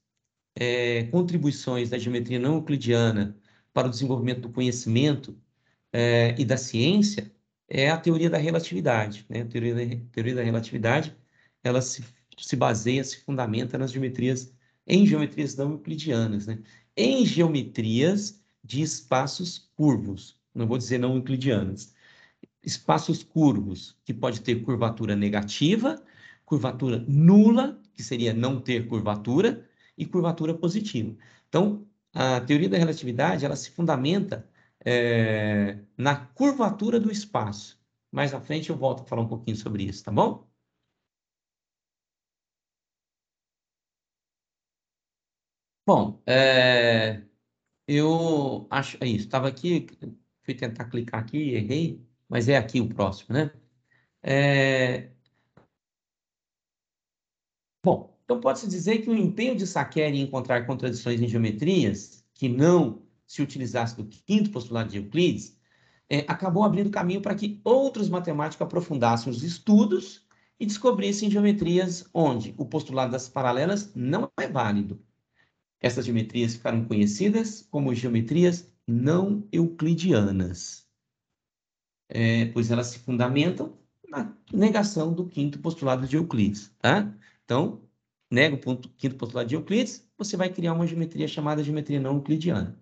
contribuições da geometria não euclidiana para o desenvolvimento do conhecimento e da ciência é a teoria da relatividade, né? A teoria da relatividade, ela se baseia, se fundamenta em geometrias não euclidianas, né? Em geometrias de espaços curvos, não vou dizer não euclidianas, espaços curvos, que pode ter curvatura negativa, curvatura nula, que seria não ter curvatura, e curvatura positiva. Então, a teoria da relatividade, ela se fundamenta na curvatura do espaço. mais à frente eu volto a falar um pouquinho sobre isso, tá bom? Bom, eu acho... É isso, estava aqui, fui tentar clicar aqui, errei, mas é aqui o próximo, né? Bom, então pode-se dizer que o empenho de Saquer em encontrar contradições em geometrias que não se utilizasse do quinto postulado de Euclides acabou abrindo caminho para que outros matemáticos aprofundassem os estudos e descobrissem geometrias onde o postulado das paralelas não é válido. Essas geometrias ficaram conhecidas como geometrias não euclidianas, pois elas se fundamentam na negação do quinto postulado de Euclides, tá? Então, nega o quinto postulado de Euclides, você vai criar uma geometria chamada geometria não euclidiana.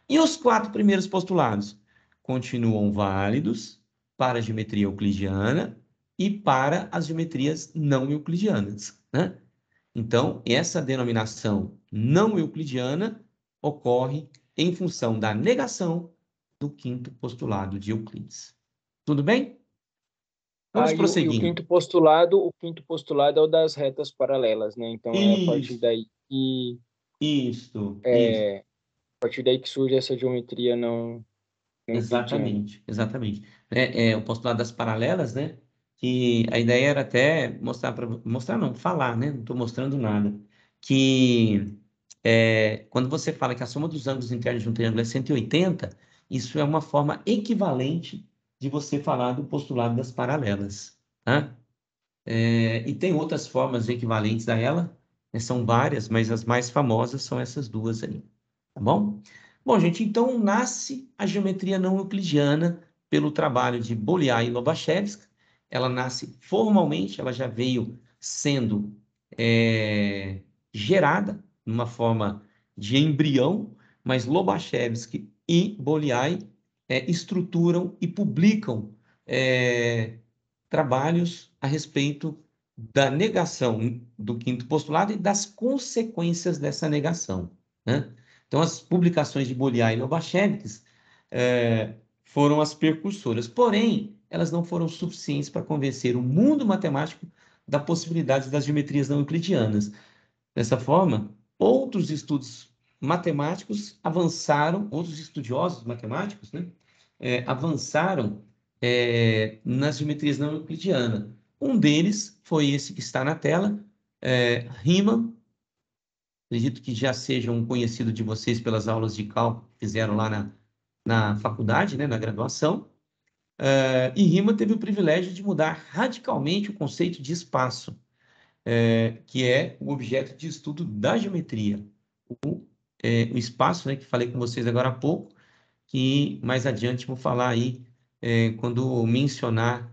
E os 4 primeiros postulados continuam válidos para a geometria euclidiana e para as geometrias não euclidianas, né? Então, essa denominação não euclidiana ocorre em função da negação do quinto postulado de Euclides. Tudo bem? Vamos E o prosseguindo. o quinto postulado é o das retas paralelas, né? Então é a partir Isso, daí que isso. a partir daí que surge essa geometria não euclidiana. Exatamente. O postulado das paralelas, né? Que a ideia era até mostrar não, falar, né? Não estou mostrando nada. Que quando você fala que a soma dos ângulos internos de um triângulo é 180, isso é uma forma equivalente de você falar do postulado das paralelas, tá? E tem outras formas equivalentes a ela, né? São várias, mas as mais famosas são essas duas aí, tá bom? Bom, gente, então nasce a geometria não euclidiana pelo trabalho de Bolyai e Lobachevsky. Ela nasce formalmente, ela já veio sendo gerada numa forma de embrião, mas Lobachevsky e Bolyai estruturam e publicam trabalhos a respeito da negação do quinto postulado e das consequências dessa negação, né? Então, as publicações de Bolyai e Lobachevsky foram as percursoras, porém, elas não foram suficientes para convencer o mundo matemático da possibilidade das geometrias não euclidianas. Dessa forma, outros estudos matemáticos avançaram, outros estudiosos matemáticos, né, avançaram nas geometrias não euclidianas. Um deles foi esse que está na tela, Riemann. Acredito que já seja um conhecido de vocês pelas aulas de cálculo que fizeram lá na faculdade, né, na graduação. E Riemann teve o privilégio de mudar radicalmente o conceito de espaço, que é o objeto de estudo da geometria. O espaço, né, que falei com vocês agora há pouco, que mais adiante vou falar aí, quando mencionar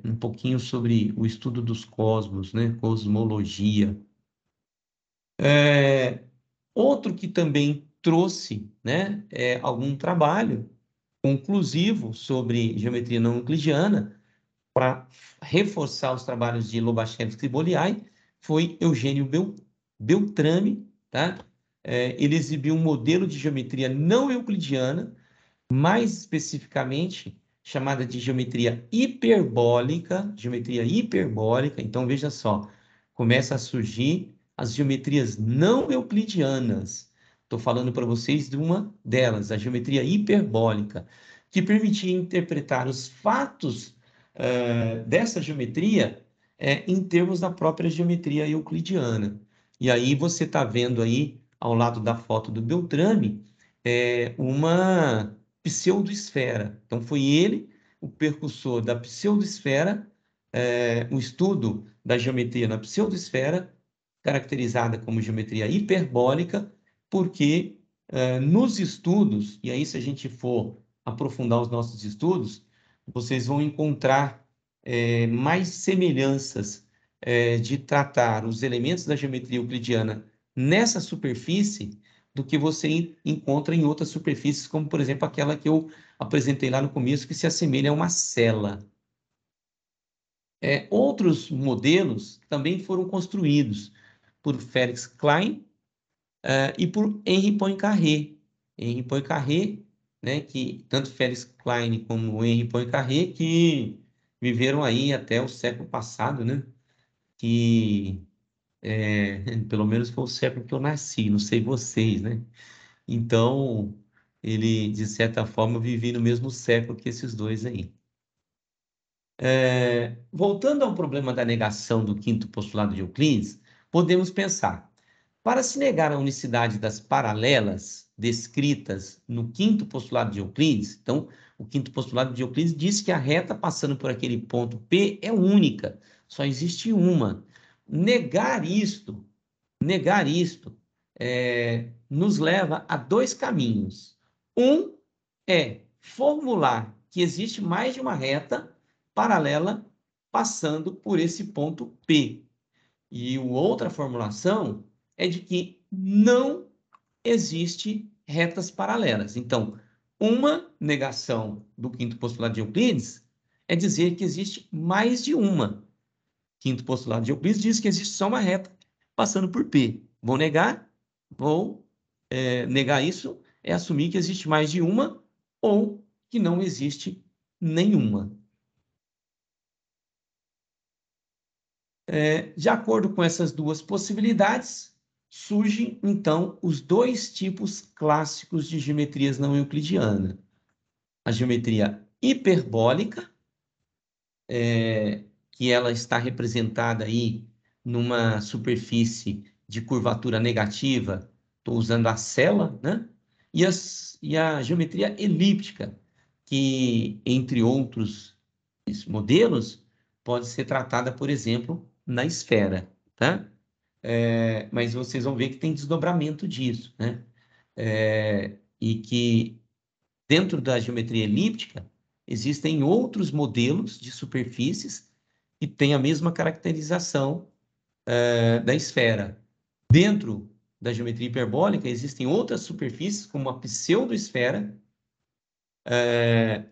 um pouquinho sobre o estudo dos cosmos, né, cosmologia. Outro que também trouxe, né, algum trabalho conclusivo sobre geometria não euclidiana para reforçar os trabalhos de Lobachevsky e Bolyai foi Eugênio Beltrame, tá? Ele exibiu um modelo de geometria não euclidiana, mais especificamente chamada de geometria hiperbólica, Então, veja só, começa a surgir as geometrias não euclidianas. Estou falando para vocês de uma delas, a geometria hiperbólica, que permitia interpretar os fatos dessa geometria em termos da própria geometria euclidiana. E aí você está vendo aí, ao lado da foto do Beltrame, uma pseudoesfera. Então, foi ele o percussor da pseudoesfera, o estudo da geometria na pseudoesfera, caracterizada como geometria hiperbólica, porque nos estudos, e aí se a gente for aprofundar os nossos estudos, vocês vão encontrar mais semelhanças de tratar os elementos da geometria euclidiana nessa superfície do que você encontra em outras superfícies, como, por exemplo, aquela que eu apresentei lá no começo, que se assemelha a uma cela. Outros modelos também foram construídos por Félix Klein e por Henri Poincaré. Henri Poincaré né, que tanto Félix Klein como Henri Poincaré, que viveram aí até o século passado, né, que pelo menos foi o século que eu nasci, não sei vocês, né? Então, ele, de certa forma, vivi no mesmo século que esses dois aí. Voltando ao problema da negação do quinto postulado de Euclides, podemos pensar, para se negar a unicidade das paralelas descritas no quinto postulado de Euclides, então, o quinto postulado de Euclides diz que a reta passando por aquele ponto P é única, só existe uma. Negar isto nos leva a dois caminhos. Um é formular que existe mais de uma reta paralela passando por esse ponto P. E outra formulação é de que não existe retas paralelas. Então, uma negação do quinto postulado de Euclides é dizer que existe mais de uma. Quinto postulado de Euclides diz que existe só uma reta passando por P. Vou negar, negar isso é assumir que existe mais de uma ou que não existe nenhuma. De acordo com essas duas possibilidades, surgem, então, os dois tipos clássicos de geometrias não euclidiana. A geometria hiperbólica, que ela está representada aí numa superfície de curvatura negativa, estou usando a cela, né? E a geometria elíptica, que, entre outros modelos, pode ser tratada, por exemplo, na esfera, tá? Mas vocês vão ver que tem desdobramento disso, né? E que dentro da geometria elíptica existem outros modelos de superfícies que têm a mesma caracterização da esfera. Dentro da geometria hiperbólica existem outras superfícies, como a pseudoesfera,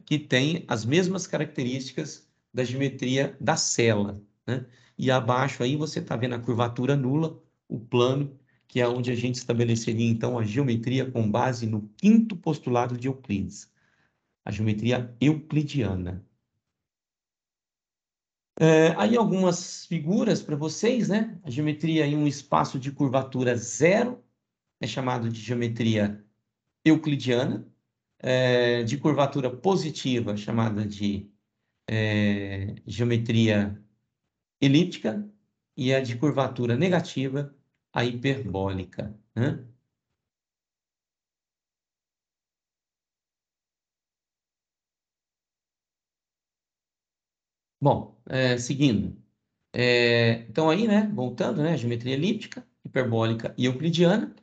que tem as mesmas características da geometria da cela, né? E abaixo aí você está vendo a curvatura nula, o plano, que é onde a gente estabeleceria, então, a geometria com base no quinto postulado de Euclides, a geometria euclidiana. Aí algumas figuras para vocês, né? A geometria em um espaço de curvatura zero é chamado de geometria euclidiana, de curvatura positiva chamada de geometria elíptica, e a de curvatura negativa, a hiperbólica, né? Bom, seguindo. Então aí, né, voltando, né, geometria elíptica, hiperbólica e euclidiana,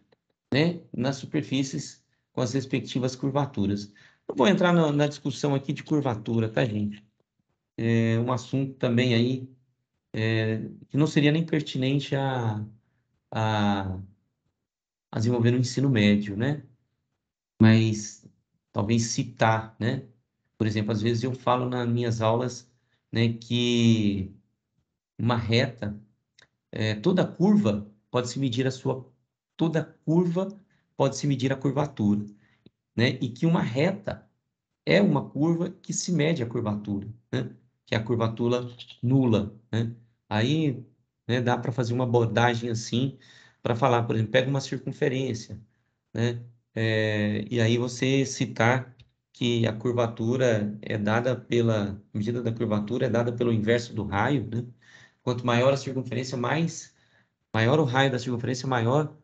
né, nas superfícies com as respectivas curvaturas. Eu vou entrar na discussão aqui de curvatura, tá, gente? Um assunto também aí que não seria nem pertinente a desenvolver no ensino médio, né? Mas talvez citar, né? Por exemplo, às vezes eu falo nas minhas aulas, né, que uma reta, toda curva pode se medir toda curva pode se medir a curvatura, né? E que uma reta é uma curva que se mede a curvatura, né? Que é a curvatura nula, né? Aí, né, dá para fazer uma abordagem assim, para falar, por exemplo, pega uma circunferência, né? E aí você citar que a curvatura é dada a medida da curvatura é dada pelo inverso do raio, né? Quanto maior a circunferência, maior o raio da circunferência, maior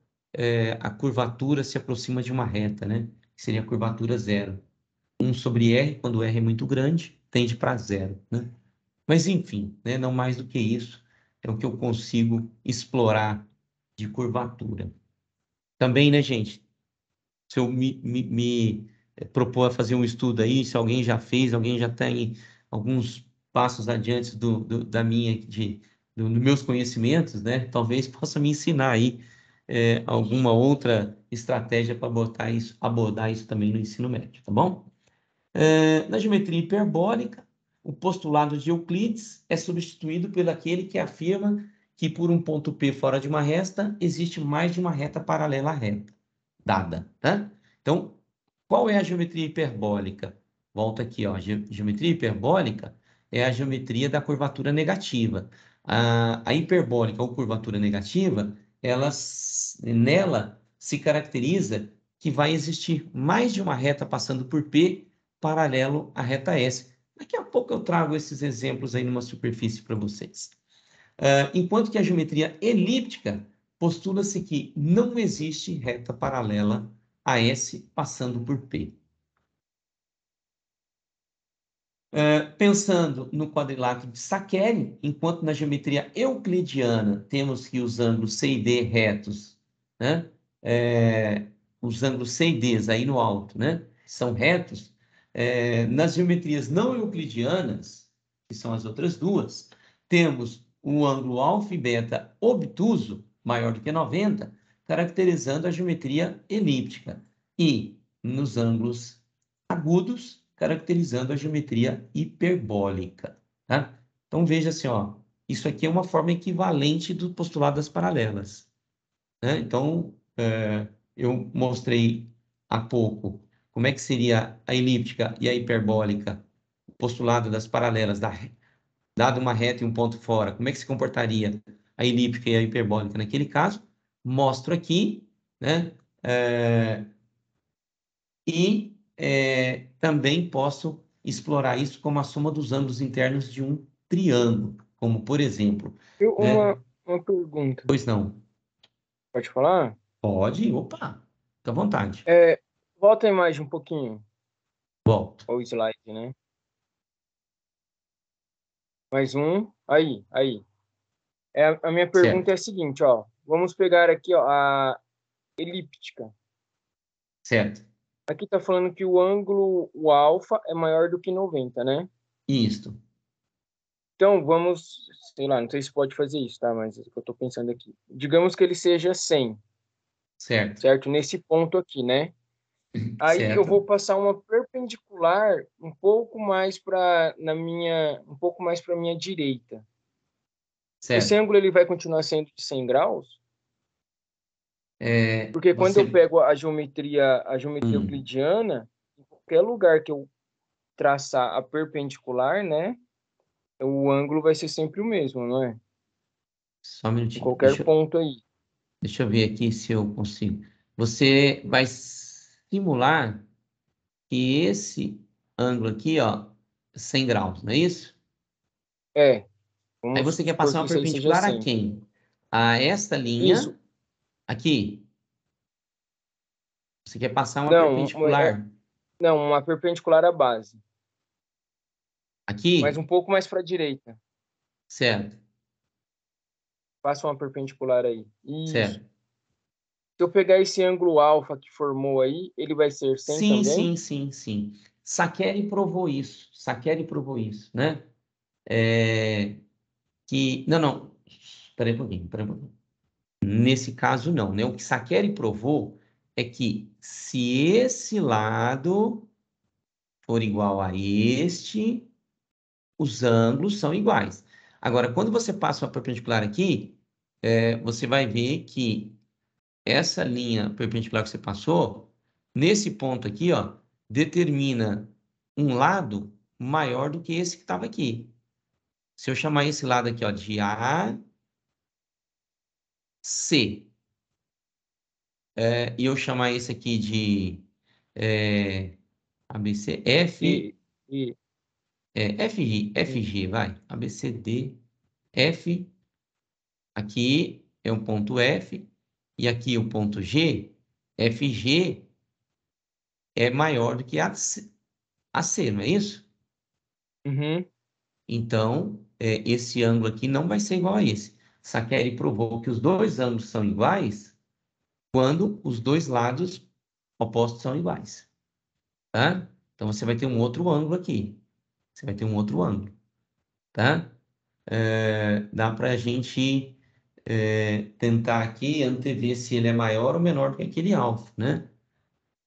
a curvatura se aproxima de uma reta, né? Que seria a curvatura zero. 1 sobre R, quando R é muito grande, tende para zero, né? Mas, enfim, né, não mais do que isso, é o que eu consigo explorar de curvatura. Também, né, gente, se eu me propor a fazer um estudo aí, se alguém já fez, alguém já tem alguns passos adiante dos meus conhecimentos, né, talvez possa me ensinar aí alguma outra estratégia para abordar isso também no ensino médio, tá bom? Na geometria hiperbólica, o postulado de Euclides é substituído por aquele que afirma que por um ponto P fora de uma reta, existe mais de uma reta paralela à reta dada, tá? Então, qual é a geometria hiperbólica? Volta aqui, ó. Geometria hiperbólica é a geometria da curvatura negativa. A hiperbólica ou curvatura negativa, nela se caracteriza que vai existir mais de uma reta passando por P paralelo à reta S. Daqui a pouco eu trago esses exemplos aí numa superfície para vocês. Enquanto que a geometria elíptica postula-se que não existe reta paralela a S passando por P. Pensando no quadrilátero de Saccheri, enquanto na geometria euclidiana temos que os ângulos C e D retos, né? Os ângulos C e D aí no alto, né? São retos. Nas geometrias não euclidianas, que são as outras duas, temos um ângulo alfa e beta obtuso, maior do que 90, caracterizando a geometria elíptica. E nos ângulos agudos, caracterizando a geometria hiperbólica. Tá? Então, veja assim, ó, isso aqui é uma forma equivalente do postulado das paralelas. Né? Então, eu mostrei há pouco como é que seria a elíptica e a hiperbólica, o postulado das paralelas, dado uma reta e um ponto fora, como é que se comportaria a elíptica e a hiperbólica naquele caso. Mostro aqui, né? E também posso explorar isso como a soma dos ângulos internos de um triângulo, como por exemplo, né? Uma pergunta. Pois não. Pode falar? Pode, opa, fica à vontade. Volta a imagem um pouquinho, Volto. ou slide, né? Mais um. Aí. A minha pergunta é Certo, a seguinte, ó. Vamos pegar aqui, ó, a elíptica. certo. Aqui está falando que o ângulo, o alfa, é maior do que 90, né? Isto, Então, vamos, sei lá, não sei se pode fazer isso, tá? Mas é o que eu estou pensando aqui. Digamos que ele seja 100, certo, certo? Nesse ponto aqui, né? Aí eu certo, vou passar uma perpendicular um pouco mais para minha direita. Esse certo. ângulo ele vai continuar sendo de 100 graus? Porque quando eu Você, pego a geometria euclidiana, em qualquer lugar que eu traçar a perpendicular, né? O ângulo vai ser sempre o mesmo, não é? só um Em minutinho, qualquer ponto aí. deixa eu ver aqui se eu consigo. Você vai simular que esse ângulo aqui, ó, 100 graus, não é isso? Aí Vamos você quer supor passar que uma isso aí seja perpendicular a 100. quem? A esta Isso. linha aqui. Você quer passar uma Não, perpendicular não, uma perpendicular à base. Mas aqui, um pouco mais para a direita. certo? Passa uma perpendicular aí. Isso. Certo. Se eu pegar esse ângulo alfa que formou aí, ele vai ser 100 Sim, também? sim, sim, sim. Saccheri provou isso. Saccheri provou isso, né? Não. Espera aí um pouquinho. Nesse caso, não, né? O que Saccheri provou é que se esse lado for igual a este, os ângulos são iguais. Agora, quando você passa uma perpendicular aqui, você vai ver que essa linha perpendicular que você passou, nesse ponto aqui, ó, determina um lado maior do que esse que estava aqui. Se eu chamar esse lado aqui, ó, de AC, e eu chamar esse aqui de ABC, E, e, FG, vai, ABCD, F, aqui é um ponto F, e aqui o ponto G, FG é maior do que AC, não é isso? uhum, Então, esse ângulo aqui não vai ser igual a esse. Saccheri provou que os dois ângulos são iguais quando os dois lados opostos são iguais, tá? Então, você vai ter um outro ângulo aqui. Você vai ter um outro ângulo, tá? Dá para a gente tentar aqui antever se ele é maior ou menor do que aquele alfa, né?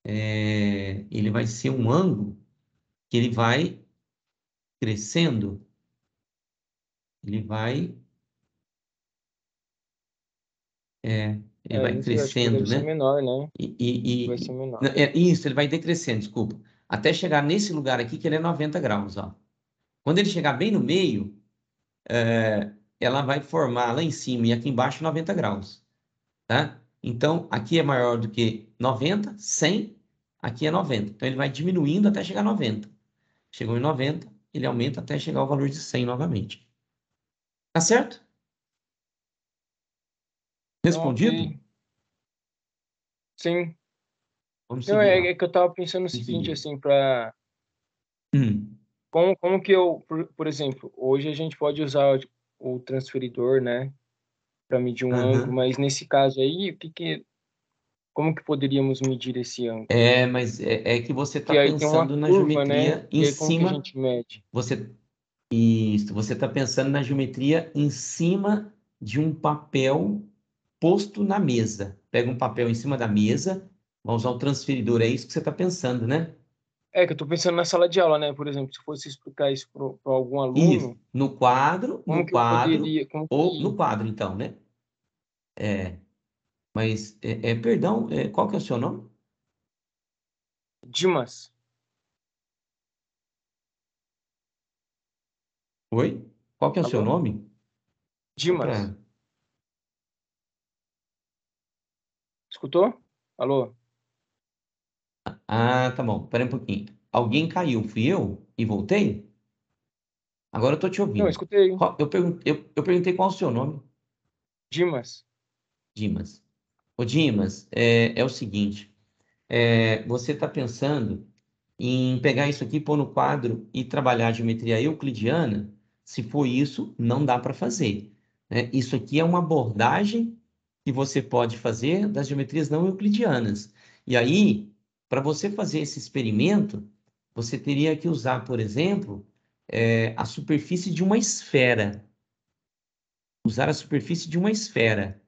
Ele vai ser um ângulo que ele vai crescendo, ele vai Ele vai Isso eu acho que crescendo, deve ser né? menor, né? Vai ser E, menor. isso, ele vai decrescendo, desculpa. Até chegar nesse lugar aqui, que ele é 90 graus, ó. Quando ele chegar bem no meio, ela vai formar lá em cima e aqui embaixo 90 graus, tá? Então, aqui é maior do que 90, 100, aqui é 90. Então, ele vai diminuindo até chegar a 90. Chegou em 90, ele aumenta até chegar ao valor de 100 novamente. Tá certo? Não, Respondido? ok. Sim. Vamos Não, seguir é, lá. é que eu tava pensando o Vamos seguinte, seguir. assim, para Hum. como que eu, por exemplo, hoje a gente pode usar o transferidor, né, para medir um ângulo, Aham. mas nesse caso aí, como que poderíamos medir esse ângulo? Mas é que você está Porque aí tem uma pensando na curva, né? geometria em E aí como que a cima. gente mede? Você Isso, você está pensando na geometria em cima de um papel posto na mesa. Pega um papel em cima da mesa, vai usar o transferidor, é isso que você está pensando, né? É que eu tô pensando na sala de aula, né? Por exemplo, se fosse explicar isso para algum Isso, aluno, no quadro, como que eu poderia, como ou no que quadro, então, né? Mas, perdão, qual que é o seu nome? Dimas, Oi? Qual que é o seu alô? nome? Só Dimas, para... escutou? Alô? Ah, tá bom, pera um pouquinho. Alguém caiu, fui eu e voltei? Agora eu tô te Não, ouvindo. escutei. Eu perguntei qual é o seu nome? Dimas. Dimas. Ô, Dimas, é o seguinte, você está pensando em pegar isso aqui, pôr no quadro e trabalhar a geometria euclidiana? Se for isso, não dá para fazer, né? Isso aqui é uma abordagem que você pode fazer das geometrias não euclidianas. E aí, para você fazer esse experimento, você teria que usar, por exemplo, a superfície de uma esfera. Usar a superfície de uma esfera.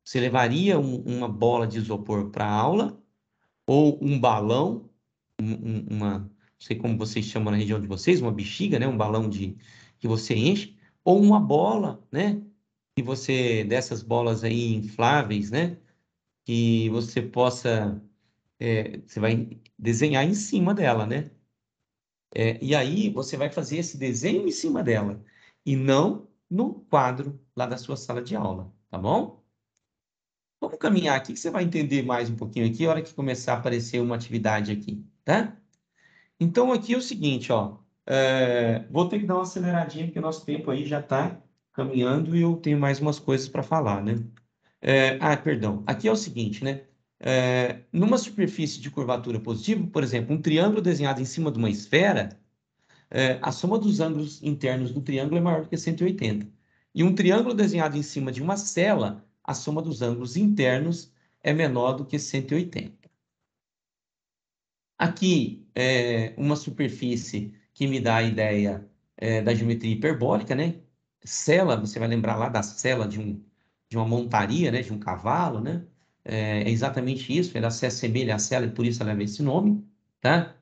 Você levaria uma bola de isopor para a aula, ou um balão, não sei como vocês chamam na região de vocês, uma bexiga, né? Um balão que você enche, ou uma bola, né? Que você, dessas bolas aí infláveis, né? Que você possa, você vai desenhar em cima dela, né? E aí você vai fazer esse desenho em cima dela, e não no quadro lá da sua sala de aula, tá bom? Vamos caminhar aqui que você vai entender mais um pouquinho aqui, a hora que começar a aparecer uma atividade aqui, tá? Então, aqui é o seguinte, ó, vou ter que dar uma aceleradinha, porque o nosso tempo aí já está caminhando e eu tenho mais umas coisas para falar, né? Perdão. Aqui é o seguinte, né? Numa superfície de curvatura positiva, por exemplo, um triângulo desenhado em cima de uma esfera, a soma dos ângulos internos do triângulo é maior do que 180. E um triângulo desenhado em cima de uma cela, a soma dos ângulos internos é menor do que 180. Aqui uma superfície que me dá a ideia da geometria hiperbólica, né? Cela, você vai lembrar lá da cela de uma montaria, né? De um cavalo, né? É exatamente isso, ela se assemelha à cela e por isso ela leva esse nome, tá?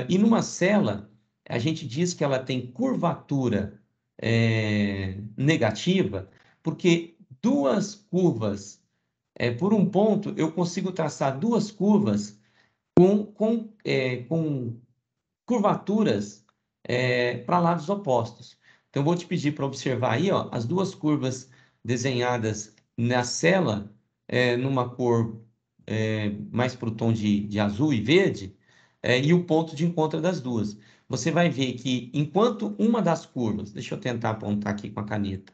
E numa cela, a gente diz que ela tem curvatura negativa, porque duas curvas, por um ponto, eu consigo traçar duas curvas com curvaturas para lados opostos. Então, eu vou te pedir para observar aí, ó, as duas curvas desenhadas na cela, numa cor mais para o tom de azul e verde, e o ponto de encontro das duas. Você vai ver que enquanto uma das curvas, deixa eu tentar apontar aqui com a caneta,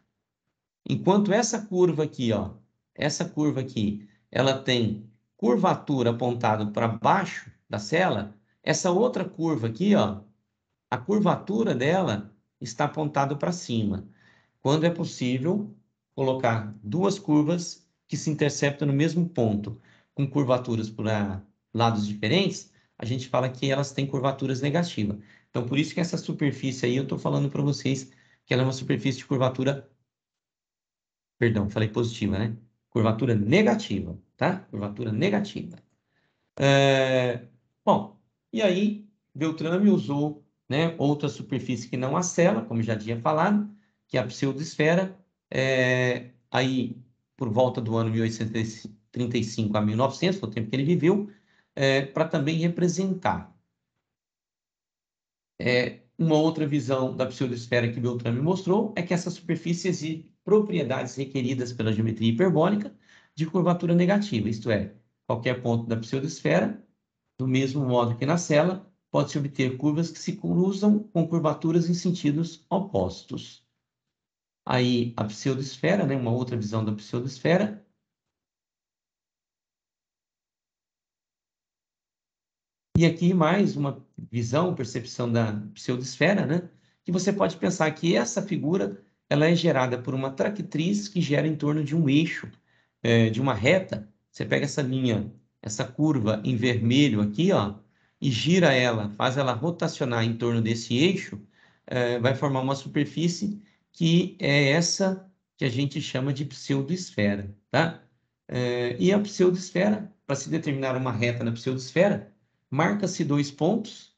enquanto essa curva aqui, ó, essa curva aqui, ela tem curvatura apontada para baixo da cela, essa outra curva aqui, ó, a curvatura dela está apontada para cima. Quando é possível colocar duas curvas que se interceptam no mesmo ponto, com curvaturas para lados diferentes, a gente fala que elas têm curvaturas negativas. Então, por isso que essa superfície aí, eu estou falando para vocês que ela é uma superfície de curvatura, perdão, falei positiva, né? Curvatura negativa, tá? Curvatura negativa. Bom, e aí Beltrame usou, né, outra superfície que não a cela, como já tinha falado, que é a pseudoesfera. Aí, por volta do ano 1835 a 1900, foi o tempo que ele viveu, para também representar. Uma outra visão da pseudosfera que Beltrame mostrou é que essa superfície exige propriedades requeridas pela geometria hiperbólica de curvatura negativa, isto é, qualquer ponto da pseudosfera, do mesmo modo que na cela, pode-se obter curvas que se cruzam com curvaturas em sentidos opostos. Aí, a pseudosfera, né, uma outra visão da pseudosfera. E aqui mais uma visão, percepção da pseudosfera, né, que você pode pensar que essa figura ela é gerada por uma tractriz que gera em torno de um eixo, de uma reta. Você pega essa linha, essa curva em vermelho aqui, ó, e gira ela, faz ela rotacionar em torno desse eixo, vai formar uma superfície que é essa que a gente chama de pseudosfera, tá? E a pseudosfera, para se determinar uma reta na pseudosfera, marca-se dois pontos,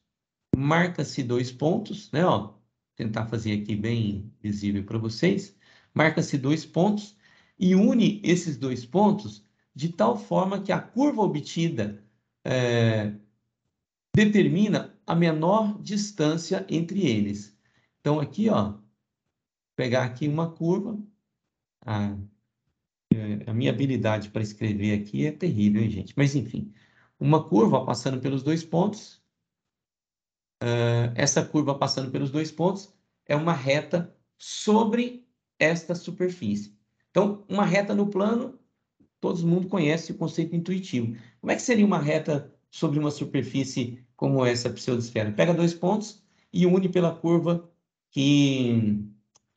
né, ó, tentar fazer aqui bem visível para vocês, marca-se dois pontos e une esses dois pontos de tal forma que a curva obtida determina a menor distância entre eles. Então, aqui, ó, pegar aqui uma curva. A minha habilidade para escrever aqui é terrível, hein, gente? Mas, enfim, uma curva passando pelos dois pontos. Essa curva passando pelos dois pontos é uma reta sobre esta superfície. Então, uma reta no plano, todo mundo conhece o conceito intuitivo. Como é que seria uma reta sobre uma superfície como essa pseudosfera? Pega dois pontos e une pela curva e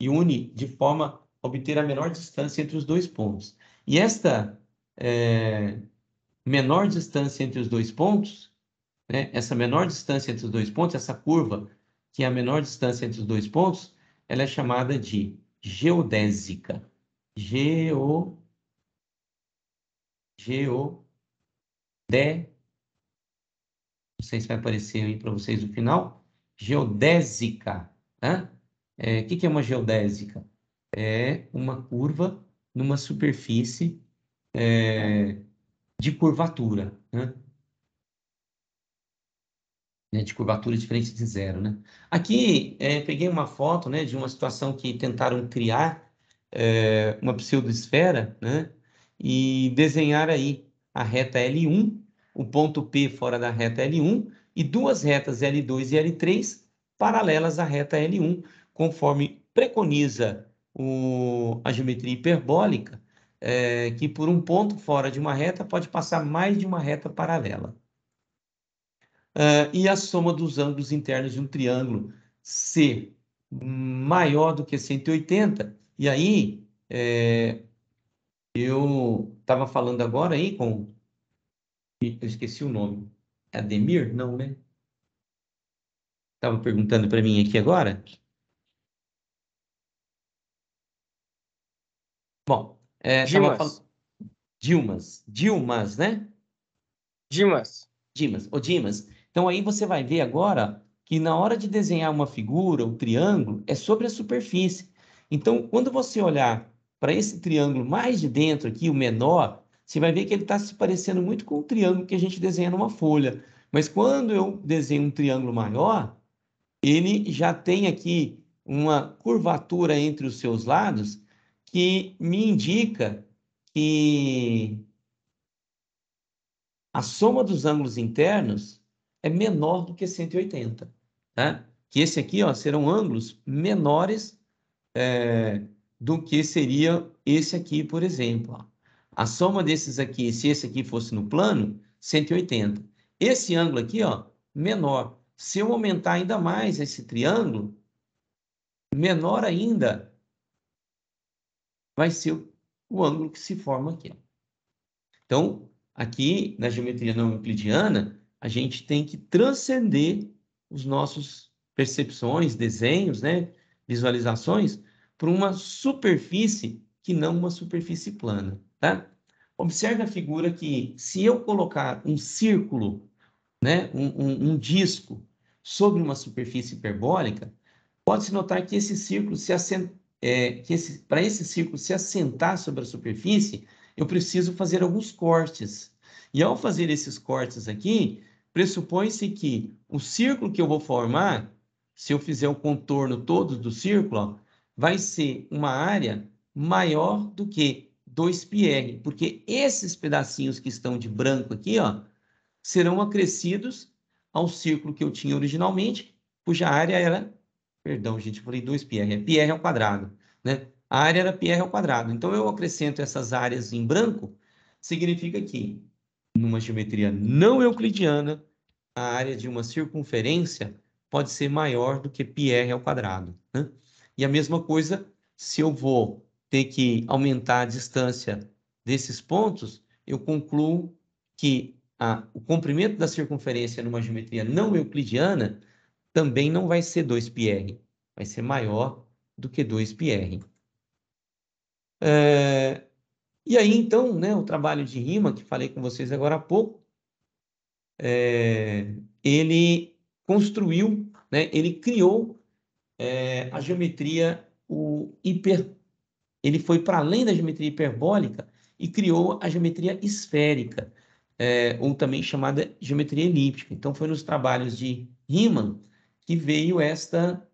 une de forma a obter a menor distância entre os dois pontos. E esta menor distância entre os dois pontos, né, essa menor distância entre os dois pontos, essa curva, que é a menor distância entre os dois pontos, ela é chamada de geodésica. Não sei se vai aparecer aí para vocês no final. Geodésica. Né? Que é uma geodésica? É uma curva numa superfície de curvatura. Né? De curvatura diferente de zero. Né? Aqui, peguei uma foto, né, de uma situação que tentaram criar uma pseudosfera, né, e desenhar aí a reta L1, o ponto P fora da reta L1, e duas retas L2 e L3 paralelas à reta L1, conforme preconiza a geometria hiperbólica, que por um ponto fora de uma reta pode passar mais de uma reta paralela. E a soma dos ângulos internos de um triângulo ser maior do que 180, e aí eu estava falando agora aí com... Eu esqueci o nome. Ademir? Não, né? Estava perguntando para mim aqui agora. Bom, estava falando... Dilmas, né? Dimas. Dimas. Então aí você vai ver agora que na hora de desenhar uma figura, um triângulo, é sobre a superfície. Então, quando você olhar para esse triângulo mais de dentro aqui, o menor, você vai ver que ele está se parecendo muito com o triângulo que a gente desenha numa folha. Mas quando eu desenho um triângulo maior, ele já tem aqui uma curvatura entre os seus lados que me indica que a soma dos ângulos internos é menor do que 180, tá? Que esse aqui, ó, serão ângulos menores do que seria esse aqui, por exemplo. Ó. A soma desses aqui, se esse aqui fosse no plano, 180. Esse ângulo aqui, ó, menor. Se eu aumentar ainda mais esse triângulo, menor ainda vai ser o ângulo que se forma aqui. Então, aqui na geometria não euclidiana, a gente tem que transcender os nossos percepções, desenhos, né, visualizações, para uma superfície que não uma superfície plana, tá? Observe a figura que, se eu colocar um círculo, né, um disco sobre uma superfície hiperbólica, pode-se notar que esse círculo para esse círculo se assentar sobre a superfície, eu preciso fazer alguns cortes. E ao fazer esses cortes aqui, pressupõe-se que o círculo que eu vou formar, se eu fizer o contorno todo do círculo, ó, vai ser uma área maior do que 2πr, porque esses pedacinhos que estão de branco aqui, ó, serão acrescidos ao círculo que eu tinha originalmente, cuja área era, perdão, gente, eu falei 2πr, é πr ao quadrado, né? A área era πr ao quadrado. Então, eu acrescento essas áreas em branco, significa que, numa geometria não euclidiana, a área de uma circunferência pode ser maior do que πr ao quadrado, né? E a mesma coisa, se eu vou ter que aumentar a distância desses pontos, eu concluo que o comprimento da circunferência numa geometria não euclidiana também não vai ser 2πr, vai ser maior do que 2πr. E aí, então, né, o trabalho de Riemann, que falei com vocês agora há pouco, ele construiu, né, ele criou a geometria, ele foi para além da geometria hiperbólica e criou a geometria esférica, ou também chamada geometria elíptica. Então, foi nos trabalhos de Riemann que veio essa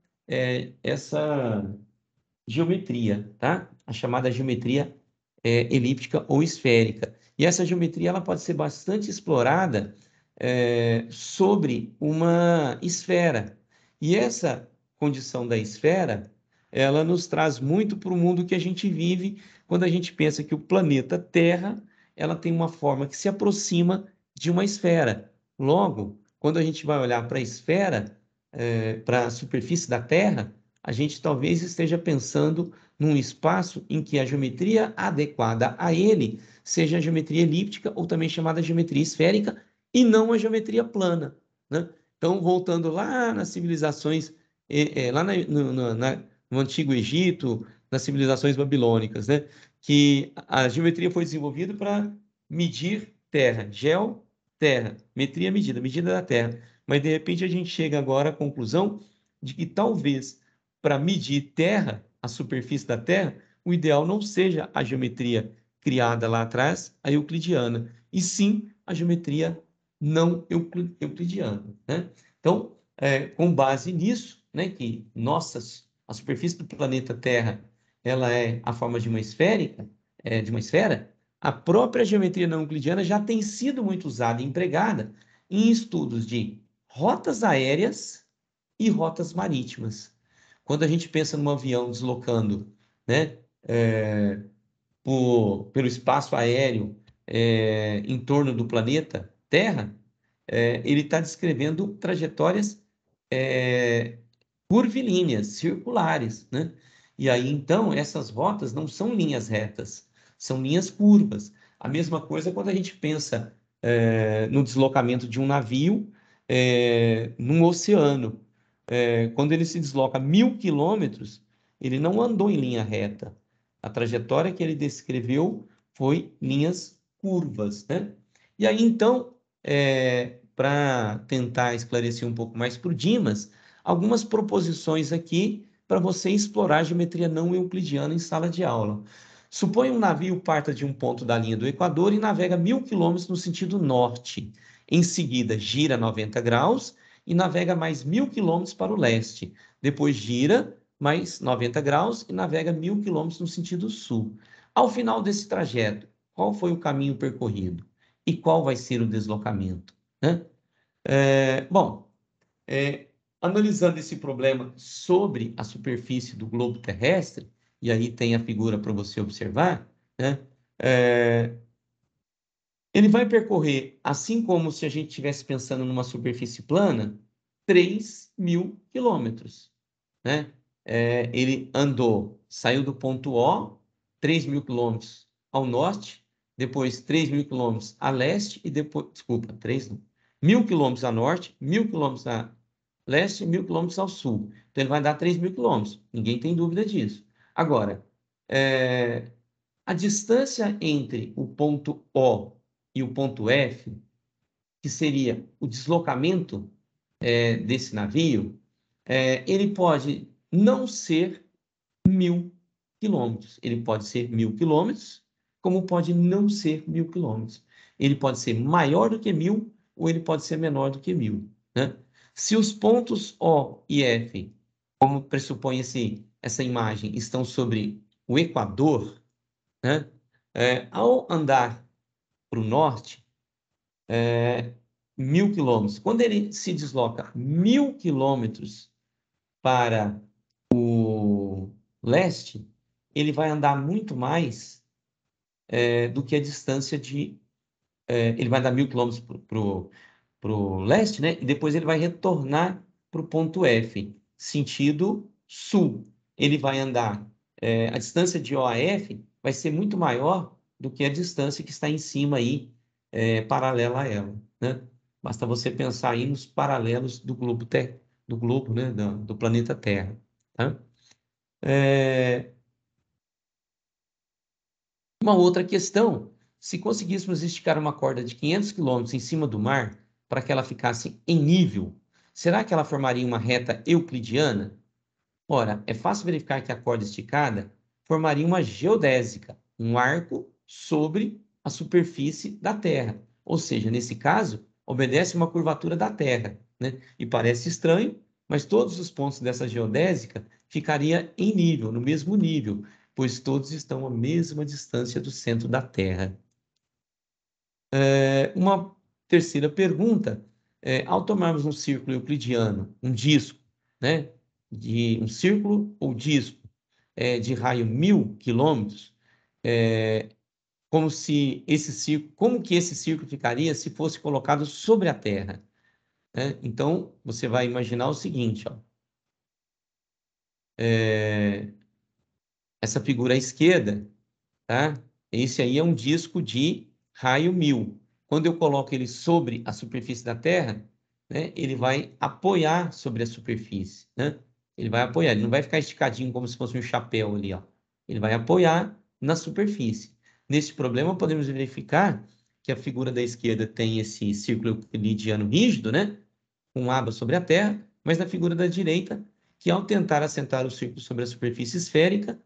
geometria, tá? A chamada geometria elíptica ou esférica. E essa geometria ela pode ser bastante explorada sobre uma esfera. E essa condição da esfera, ela nos traz muito para o mundo que a gente vive quando a gente pensa que o planeta Terra ela tem uma forma que se aproxima de uma esfera. Logo, quando a gente vai olhar para a esfera, para a superfície da Terra, a gente talvez esteja pensando num espaço em que a geometria adequada a ele seja a geometria elíptica, ou também chamada geometria esférica, e não a geometria plana, né? Então, voltando lá nas civilizações, lá no Antigo Egito, nas civilizações babilônicas, né? Que a geometria foi desenvolvida para medir terra, terra, metria, medida da terra. Mas, de repente, a gente chega agora à conclusão de que talvez, para medir terra, a superfície da Terra, o ideal não seja a geometria criada lá atrás, a euclidiana, e sim a geometria não euclidiana, né? Então, com base nisso, né, que a superfície do planeta Terra, ela é a forma de uma esfera, a própria geometria não euclidiana já tem sido muito usada e empregada em estudos de rotas aéreas e rotas marítimas. Quando a gente pensa num avião deslocando, né, pelo espaço aéreo em torno do planeta Terra, ele está descrevendo trajetórias curvilíneas, circulares, né? E aí, então, essas rotas não são linhas retas, são linhas curvas. A mesma coisa quando a gente pensa no deslocamento de um navio num oceano. Quando ele se desloca 1.000 quilômetros, ele não andou em linha reta. A trajetória que ele descreveu foi linhas curvas, né? E aí, então, para tentar esclarecer um pouco mais para o Dimas, algumas proposições aqui para você explorar a geometria não euclidiana em sala de aula. Suponha um navio parta de um ponto da linha do Equador e navega 1.000 quilômetros no sentido norte. Em seguida, gira 90 graus e navega mais 1.000 quilômetros para o leste. Depois gira mais 90 graus e navega 1.000 quilômetros no sentido sul. Ao final desse trajeto, qual foi o caminho percorrido? E qual vai ser o deslocamento, né? Bom, analisando esse problema sobre a superfície do globo terrestre, e aí tem a figura para você observar, né? Ele vai percorrer, assim como se a gente estivesse pensando numa superfície plana, 3.000 quilômetros, né? Ele saiu do ponto O, 3.000 quilômetros ao norte, depois 3.000 quilômetros a leste, e depois, desculpa, 1.000 quilômetros a norte, 1.000 quilômetros a leste e 1.000 quilômetros ao sul. Então, ele vai dar 3.000 quilômetros, ninguém tem dúvida disso. Agora, a distância entre o ponto O e o ponto F, que seria o deslocamento desse navio, ele pode não ser 1.000 quilômetros. Ele pode ser 1.000 quilômetros como pode não ser 1.000 quilômetros. Ele pode ser maior do que 1.000 ou ele pode ser menor do que 1.000, né? Se os pontos O e F, como pressupõe essa imagem, estão sobre o Equador, né? Ao andar para o norte, 1.000 quilômetros. Quando ele se desloca 1.000 quilômetros para o leste, ele vai andar muito mais do que a distância de... ele vai dar 1.000 quilômetros para o leste, né? E depois ele vai retornar para o ponto F, sentido sul. Ele vai andar... a distância de O a F vai ser muito maior do que a distância que está em cima aí, paralela a ela, né? Basta você pensar aí nos paralelos do globo, né? Do planeta Terra, tá? Uma outra questão: se conseguíssemos esticar uma corda de 500 quilômetros em cima do mar para que ela ficasse em nível, será que ela formaria uma reta euclidiana? Ora, é fácil verificar que a corda esticada formaria uma geodésica, um arco sobre a superfície da Terra. Ou seja, nesse caso, obedece uma curvatura da Terra, né? E parece estranho, mas todos os pontos dessa geodésica ficariam em nível, no mesmo nível, pois todos estão à mesma distância do centro da Terra. Uma terceira pergunta: ao tomarmos um círculo euclidiano, um disco, né, de um círculo ou disco de raio 1.000 quilômetros, como que esse círculo ficaria se fosse colocado sobre a Terra, né? Então, você vai imaginar o seguinte, ó, essa figura à esquerda, tá? Esse aí é um disco de raio 1.000. Quando eu coloco ele sobre a superfície da Terra, né, ele vai apoiar sobre a superfície, né? Ele vai apoiar, ele não vai ficar esticadinho como se fosse um chapéu ali, ó. Ele vai apoiar na superfície. Nesse problema, podemos verificar que a figura da esquerda tem esse círculo euclidiano rígido, né, com aba sobre a Terra, mas na figura da direita, que ao tentar assentar o círculo sobre a superfície esférica,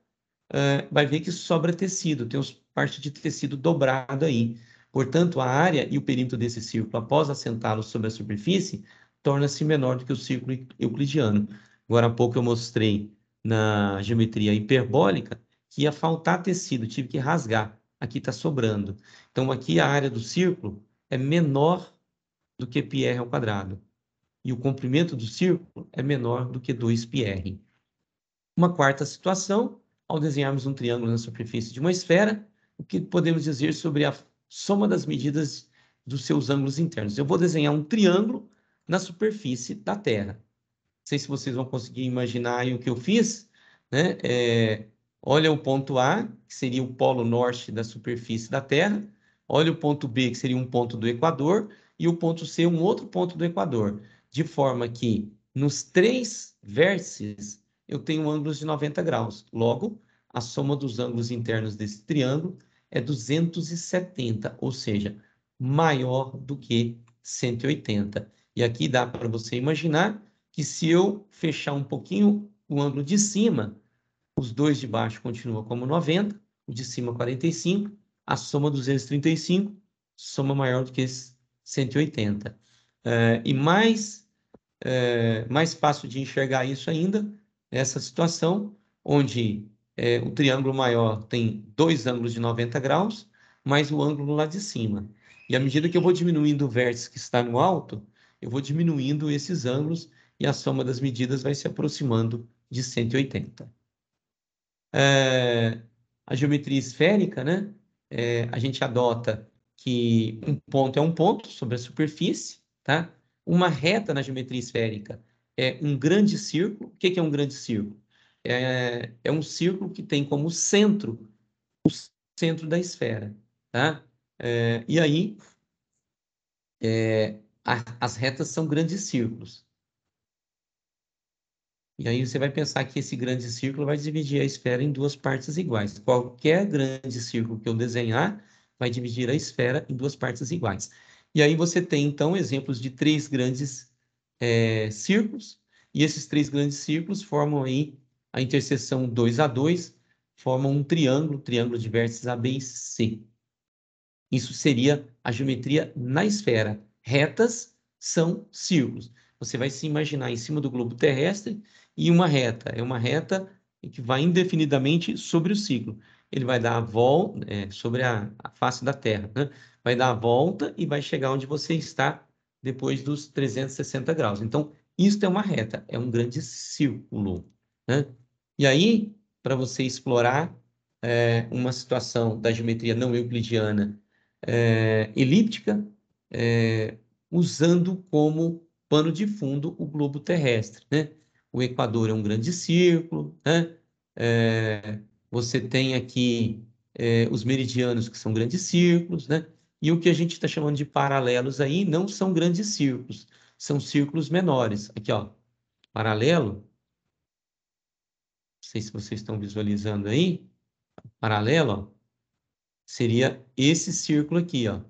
vai ver que sobra tecido, tem parte de tecido dobrado aí. Portanto, a área e o perímetro desse círculo, após assentá-lo sobre a superfície, torna-se menor do que o círculo euclidiano. Agora há pouco eu mostrei na geometria hiperbólica que ia faltar tecido, tive que rasgar. Aqui está sobrando. Então, aqui a área do círculo é menor do que πr ao quadrado. E o comprimento do círculo é menor do que 2πr. Uma quarta situação: ao desenharmos um triângulo na superfície de uma esfera, o que podemos dizer sobre a soma das medidas dos seus ângulos internos? Eu vou desenhar um triângulo na superfície da Terra. Não sei se vocês vão conseguir imaginar aí o que eu fiz, né? Olha o ponto A, que seria o polo norte da superfície da Terra. Olha o ponto B, que seria um ponto do Equador. E o ponto C, um outro ponto do Equador. De forma que, nos 3 vértices, eu tenho ângulos de 90 graus. Logo, a soma dos ângulos internos desse triângulo é 270, ou seja, maior do que 180. E aqui dá para você imaginar que, se eu fechar um pouquinho o ângulo de cima, os dois de baixo continuam como 90, o de cima 45, a soma 235, soma maior do que 180. E mais fácil de enxergar isso ainda, essa situação, onde o triângulo maior tem 2 ângulos de 90 graus, mais o ângulo lá de cima. E à medida que eu vou diminuindo o vértice que está no alto, eu vou diminuindo esses ângulos e a soma das medidas vai se aproximando de 180. A geometria esférica, né? A gente adota que um ponto é um ponto sobre a superfície, tá? Uma reta na geometria esférica é um grande círculo. O que é um grande círculo? É um círculo que tem como centro o centro da esfera, tá? E aí, as retas são grandes círculos. E aí você vai pensar que esse grande círculo vai dividir a esfera em 2 partes iguais. Qualquer grande círculo que eu desenhar vai dividir a esfera em 2 partes iguais. E aí você tem, então, exemplos de 3 grandes círculos, e esses 3 grandes círculos formam aí a interseção 2 a 2 formam um triângulo de vértices A, B e C. Isso seria a geometria na esfera. Retas são círculos. Você vai se imaginar em cima do globo terrestre e uma reta. É uma reta que vai indefinidamente sobre o ciclo. Ele vai dar a volta sobre a face da Terra, né? Vai dar a volta e vai chegar onde você está depois dos 360 graus. Então, isso é uma reta, é um grande círculo, né? E aí, para você explorar uma situação da geometria não euclidiana elíptica, usando como pano de fundo o globo terrestre, né? O Equador é um grande círculo, né? Você tem aqui os meridianos, que são grandes círculos, né? E o que a gente está chamando de paralelos aí não são grandes círculos, são círculos menores. Aqui, ó, paralelo, não sei se vocês estão visualizando aí, paralelo, ó, seria esse círculo aqui, ó.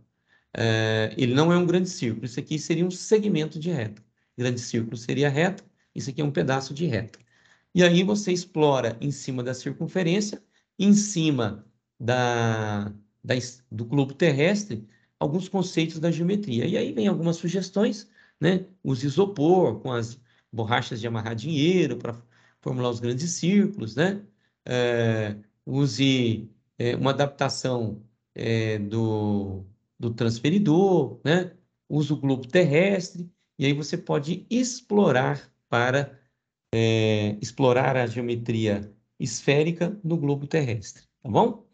Ele não é um grande círculo, isso aqui seria um segmento de reta. Grande círculo seria reta, isso aqui é um pedaço de reta. E aí você explora em cima da circunferência, em cima do globo terrestre, alguns conceitos da geometria. E aí vem algumas sugestões, né? Use isopor com as borrachas de amarrar dinheiro para formular os grandes círculos, né? Use uma adaptação do transferidor, né? Use o globo terrestre, e aí você pode explorar explorar a geometria esférica no globo terrestre, tá bom?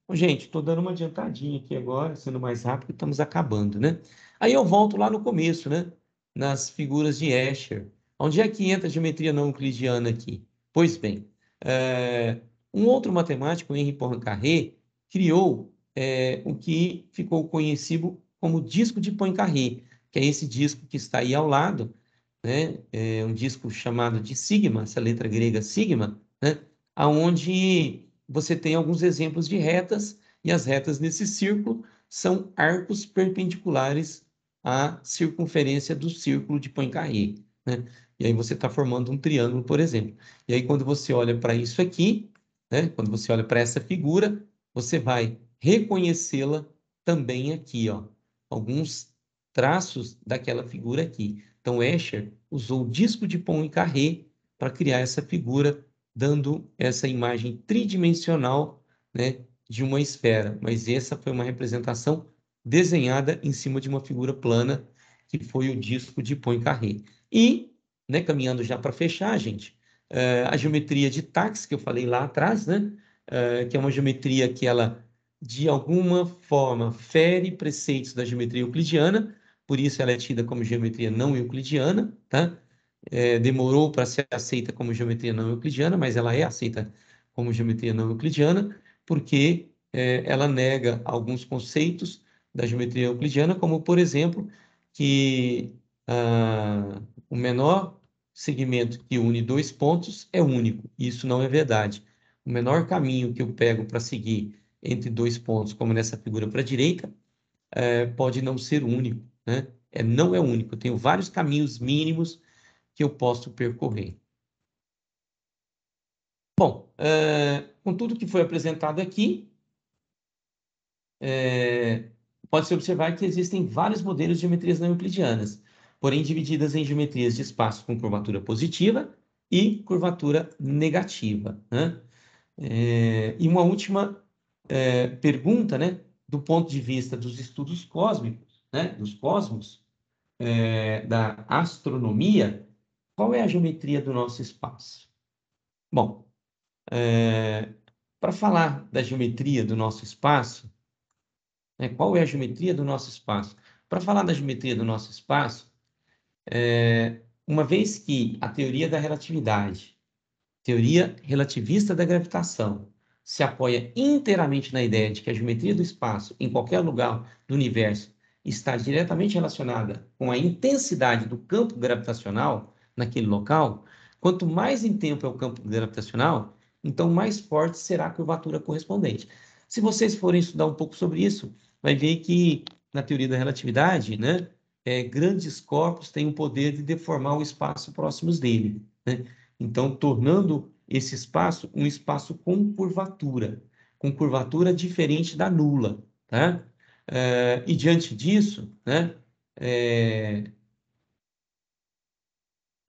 Bom, gente, estou dando uma adiantadinha aqui agora, sendo mais rápido, estamos acabando, né? Aí eu volto lá no começo, né? Nas figuras de Escher. Onde é que entra a geometria não euclidiana aqui? Pois bem, um outro matemático, Henri Poincaré, criou o que ficou conhecido como disco de Poincaré, que é esse disco que está aí ao lado, né? É um disco chamado de sigma, essa letra grega sigma, né? Aonde você tem alguns exemplos de retas, e as retas nesse círculo são arcos perpendiculares à circunferência do círculo de Poincaré, né? E aí você está formando um triângulo, por exemplo. E aí quando você olha para isso aqui, né? Quando você olha para essa figura, você vai reconhecê-la também aqui, ó. Alguns traços daquela figura aqui. Então, Escher usou o disco de Poincaré para criar essa figura, dando essa imagem tridimensional, né, de uma esfera. Mas essa foi uma representação desenhada em cima de uma figura plana, que foi o disco de Poincaré. E, né, caminhando já para fechar, gente, a geometria de Tax, que eu falei lá atrás, né, que é uma geometria que ela, de alguma forma, fere preceitos da geometria euclidiana, por isso ela é tida como geometria não euclidiana, tá? Demorou para ser aceita como geometria não euclidiana, mas ela é aceita como geometria não euclidiana, porque ela nega alguns conceitos da geometria euclidiana, como, por exemplo, que o menor segmento que une dois pontos é único. Isso não é verdade. O menor caminho que eu pego para seguir entre dois pontos, como nessa figura para a direita, pode não ser único, né? Não é único. Eu tenho vários caminhos mínimos que eu posso percorrer. Bom, com tudo que foi apresentado aqui, pode-se observar que existem vários modelos de geometrias não euclidianas, porém divididas em geometrias de espaço com curvatura positiva e curvatura negativa, né? E uma última pergunta, né? Do ponto de vista dos estudos cósmicos, né? Dos cosmos, da astronomia, qual é a geometria do nosso espaço? Bom, para falar da geometria do nosso espaço, né, qual é a geometria do nosso espaço? Para falar da geometria do nosso espaço, uma vez que a teoria da relatividade, teoria relativista da gravitação, se apoia inteiramente na ideia de que a geometria do espaço, em qualquer lugar do universo, está diretamente relacionada com a intensidade do campo gravitacional naquele local, quanto mais intenso é o campo gravitacional, então mais forte será a curvatura correspondente. Se vocês forem estudar um pouco sobre isso, vai ver que na teoria da relatividade, né, grandes corpos têm o poder de deformar o espaço próximos dele, né? Então, tornando esse espaço um espaço com curvatura diferente da nula, tá? E diante disso, né,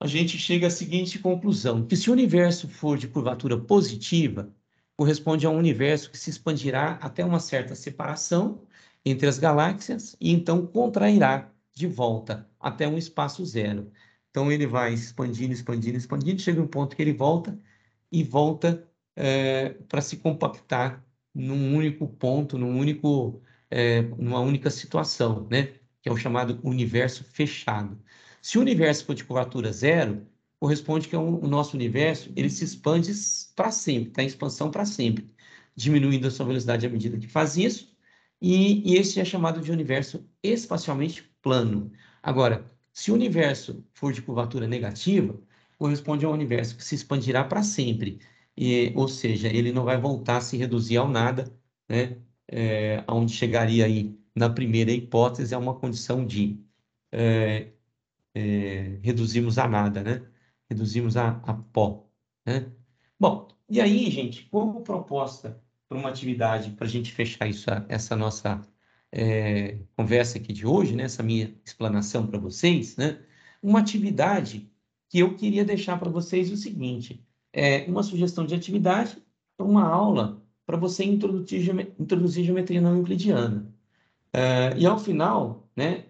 a gente chega à seguinte conclusão, que se o universo for de curvatura positiva, corresponde a um universo que se expandirá até uma certa separação entre as galáxias e então contrairá de volta até um espaço zero. Então ele vai expandindo, expandindo, expandindo, chega um ponto que ele volta e volta para se compactar num único ponto, numa única situação, né? Que é o chamado universo fechado. Se o universo for de curvatura zero, corresponde que o nosso universo ele se expande para sempre, está em expansão para sempre, diminuindo a sua velocidade à medida que faz isso, e esse é chamado de universo espacialmente plano. Agora, se o universo for de curvatura negativa, corresponde a um universo que se expandirá para sempre, ou seja, ele não vai voltar a se reduzir ao nada, né? Onde chegaria aí, na primeira hipótese, a uma condição de reduzimos a nada, né? Reduzimos a pó, né? Bom, e aí, gente, como proposta para uma atividade, para a gente fechar essa nossa conversa aqui de hoje, né? Essa minha explanação para vocês, né? Uma atividade que eu queria deixar para vocês o seguinte, uma sugestão de atividade para uma aula para você introduzir geometria não euclidiana. E ao final, né,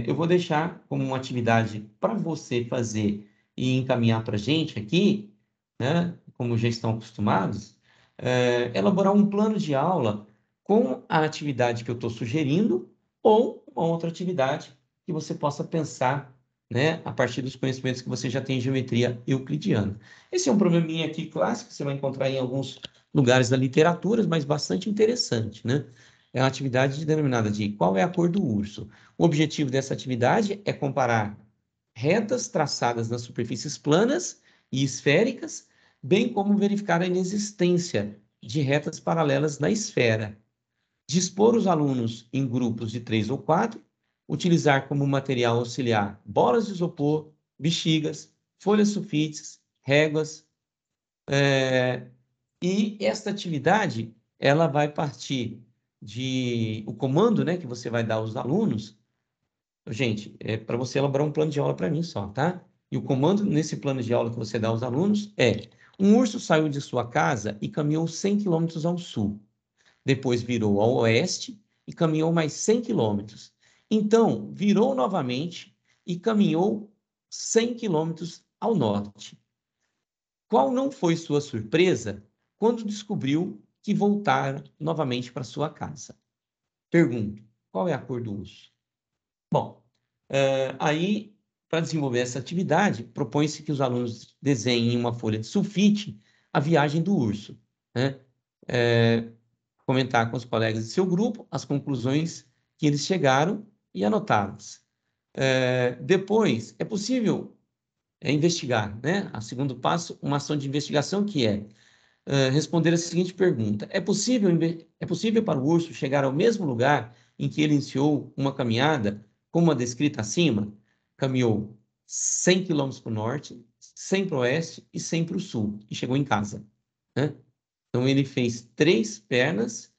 eu vou deixar como uma atividade para você fazer e encaminhar para a gente aqui, né, como já estão acostumados, elaborar um plano de aula com a atividade que eu estou sugerindo ou uma outra atividade que você possa pensar, né, a partir dos conhecimentos que você já tem em geometria euclidiana. Esse é um probleminha aqui clássico, que você vai encontrar em alguns lugares da literatura, mas bastante interessante, né? É uma atividade denominada de qual é a cor do urso. O objetivo dessa atividade é comparar retas traçadas nas superfícies planas e esféricas, bem como verificar a inexistência de retas paralelas na esfera. Dispor os alunos em grupos de 3 ou 4, utilizar como material auxiliar bolas de isopor, bexigas, folhas sulfites, réguas, e esta atividade, ela vai partir o comando, né, que você vai dar aos alunos. Gente, é para você elaborar um plano de aula para mim só, tá? E o comando nesse plano de aula que você dá aos alunos é: um urso saiu de sua casa e caminhou 100 quilômetros ao sul. Depois virou ao oeste e caminhou mais 100 quilômetros. Então, virou novamente e caminhou 100 quilômetros ao norte. Qual não foi sua surpresa quando descobriu que voltaram novamente para sua casa? Pergunto, qual é a cor do urso? Bom, aí, para desenvolver essa atividade, propõe-se que os alunos desenhem em uma folha de sulfite a viagem do urso, né? Comentar com os colegas de seu grupo as conclusões que eles chegaram e anotá-las. Depois, é possível investigar, né? O segundo passo, uma ação de investigação que é responder a seguinte pergunta: é possível para o urso chegar ao mesmo lugar em que ele iniciou uma caminhada, como a descrita acima? Caminhou 100 quilômetros para o norte, 100 para o oeste e 100 para o sul, e chegou em casa, né? Então, ele fez 3 pernas,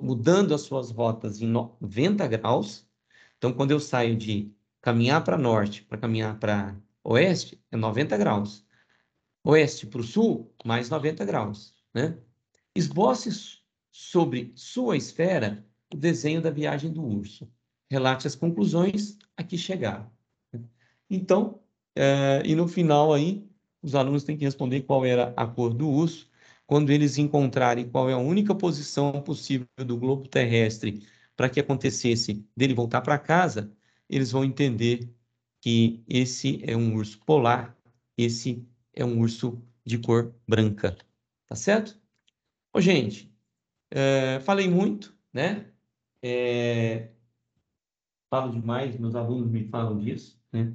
mudando as suas rotas em 90 graus. Então, quando eu saio de caminhar para norte para caminhar para oeste, é 90 graus. Oeste para o sul, mais 90 graus, né? Esboce sobre sua esfera o desenho da viagem do urso. Relate as conclusões a que chegaram. Então, e no final aí, os alunos têm que responder qual era a cor do urso. Quando eles encontrarem qual é a única posição possível do globo terrestre para que acontecesse dele voltar para casa, eles vão entender que esse é um urso polar, esse é um urso de cor branca. Tá certo? Ô, gente, falei muito, né? Falo demais, meus alunos me falam disso, né?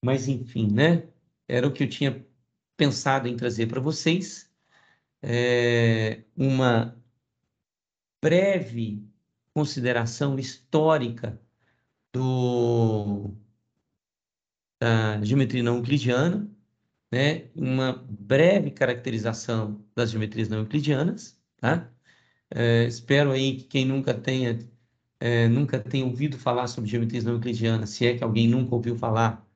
Mas, enfim, né? Era o que eu tinha pensado em trazer para vocês. Uma breve consideração histórica da geometria não euclidiana, né? Uma breve caracterização das geometrias não euclidianas, tá? Espero aí que quem nunca tenha ouvido falar sobre geometrias não euclidianas, se é que alguém nunca ouviu falar,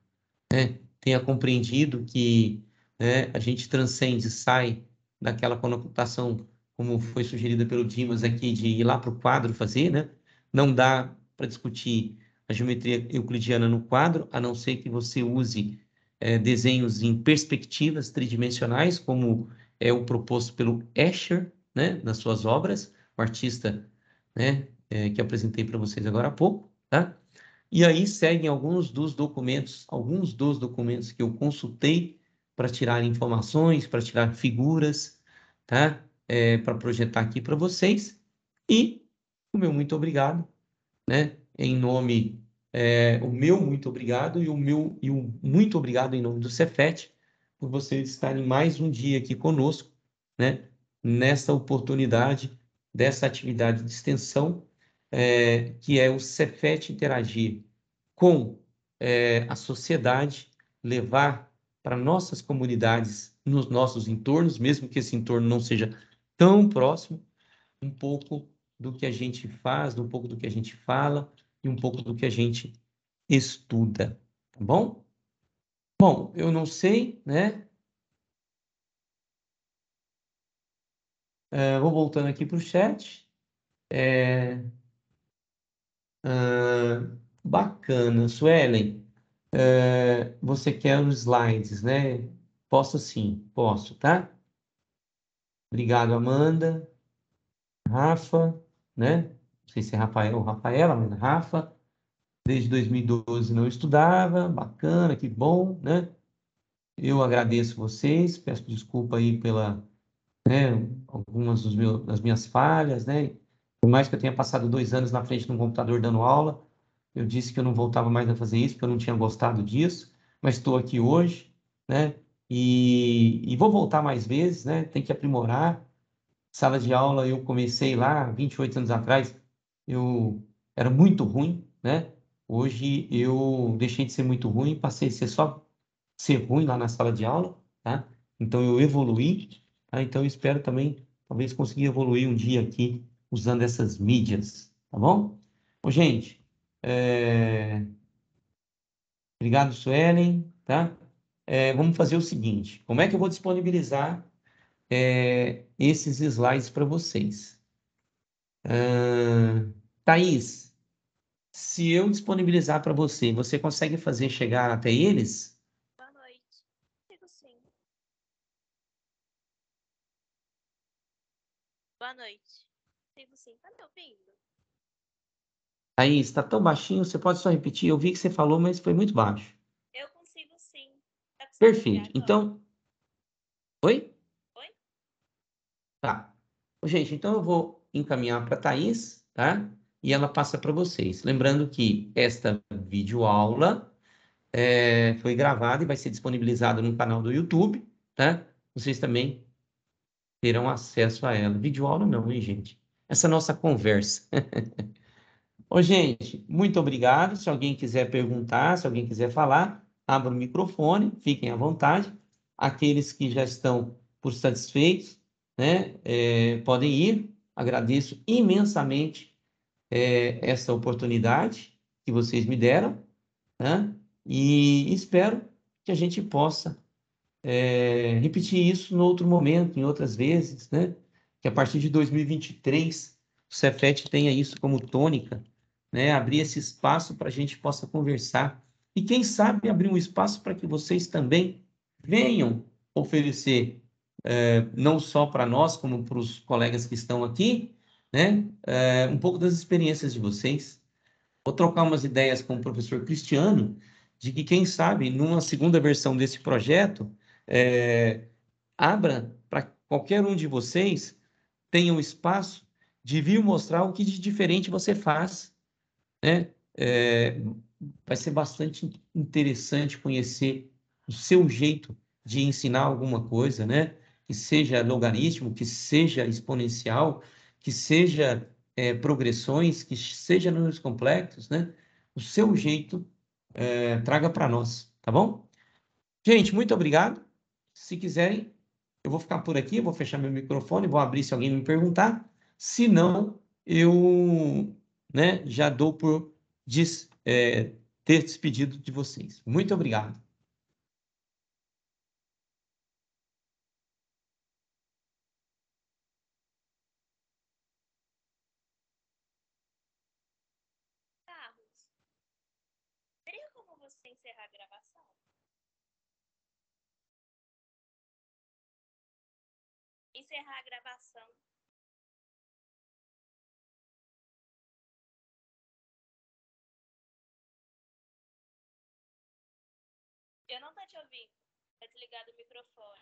né, tenha compreendido que, né, a gente transcende, sai daquela conotação, como foi sugerida pelo Dimas aqui, de ir lá para o quadro fazer, né? Não dá para discutir a geometria euclidiana no quadro, a não ser que você use desenhos em perspectivas tridimensionais, como é o proposto pelo Escher, né, nas suas obras, o artista, né, que apresentei para vocês agora há pouco, tá? E aí seguem alguns dos documentos que eu consultei para tirar informações, para tirar figuras, tá? Para projetar aqui para vocês. E o meu muito obrigado, né? Em nome, o meu muito obrigado e o muito obrigado em nome do Cefet, por vocês estarem mais um dia aqui conosco, né? Nessa oportunidade dessa atividade de extensão, que é o Cefet interagir com a sociedade, levar para nossas comunidades, nos nossos entornos, mesmo que esse entorno não seja tão próximo, um pouco do que a gente faz, um pouco do que a gente fala e um pouco do que a gente estuda, tá bom? Bom, eu não sei, né? Vou voltando aqui para o chat. Bacana. Suelen, você quer os slides, né? Posso sim, posso, tá? Obrigado, Amanda. Rafa, né? Não sei se é Rafael ou Rafaela, mas Rafa. Desde 2012 não estudava, bacana, que bom, né? Eu agradeço vocês, peço desculpa aí pela, né, algumas das minhas falhas, né? Por mais que eu tenha passado 2 anos na frente de um computador dando aula, eu disse que eu não voltava mais a fazer isso, porque eu não tinha gostado disso, mas estou aqui hoje, né? E vou voltar mais vezes, né? Tem que aprimorar. Sala de aula, eu comecei lá 28 anos atrás, eu era muito ruim, né? Hoje eu deixei de ser muito ruim, passei a ser ruim lá na sala de aula, tá? Então eu evoluí, tá? Então eu espero também, talvez, conseguir evoluir um dia aqui usando essas mídias, tá bom? Bom, gente, obrigado, Suelen, tá? Vamos fazer o seguinte, como é que eu vou disponibilizar esses slides para vocês? Thaís, se eu disponibilizar para você, você consegue fazer chegar até eles? Boa noite. Consigo sim. Boa noite. Consigo sim. Tá me ouvindo? Thaís, está tão baixinho, você pode só repetir? Eu vi que você falou, mas foi muito baixo. Eu consigo sim. Tá conseguindo me Perfeito. agora? Então, oi? Oi? Tá. Gente, então eu vou encaminhar para a Thaís, tá? E ela passa para vocês. Lembrando que esta videoaula foi gravada e vai ser disponibilizada no canal do YouTube, tá? Vocês também terão acesso a ela. Videoaula não, hein, gente? Essa nossa conversa. Ô, gente, muito obrigado. Se alguém quiser perguntar, se alguém quiser falar, abra o microfone, fiquem à vontade. Aqueles que já estão por satisfeitos, né, podem ir. Agradeço imensamente essa oportunidade que vocês me deram, né? E espero que a gente possa repetir isso em outro momento, em outras vezes, né? Que a partir de 2023 o Cefet tenha isso como tônica, né? Abrir esse espaço para a gente possa conversar e quem sabe abrir um espaço para que vocês também venham oferecer, não só para nós, como para os colegas que estão aqui, né? Um pouco das experiências de vocês. Vou trocar umas ideias com o professor Cristiano, de que, quem sabe, numa segunda versão desse projeto, abra para qualquer um de vocês tenha um espaço de vir mostrar o que de diferente você faz, né? Vai ser bastante interessante conhecer o seu jeito de ensinar alguma coisa, né? Que seja logaritmo, que seja exponencial, que seja progressões, que seja números complexos, né? O seu jeito traga para nós, tá bom? Gente, muito obrigado. Se quiserem, eu vou ficar por aqui, eu vou fechar meu microfone, vou abrir se alguém me perguntar. Se não, eu, né, já dou por ter despedido de vocês. Muito obrigado. Carlos, teria como você encerrar a gravação? Encerrar a gravação. Eu não tô te ouvindo. Tá desligado o microfone.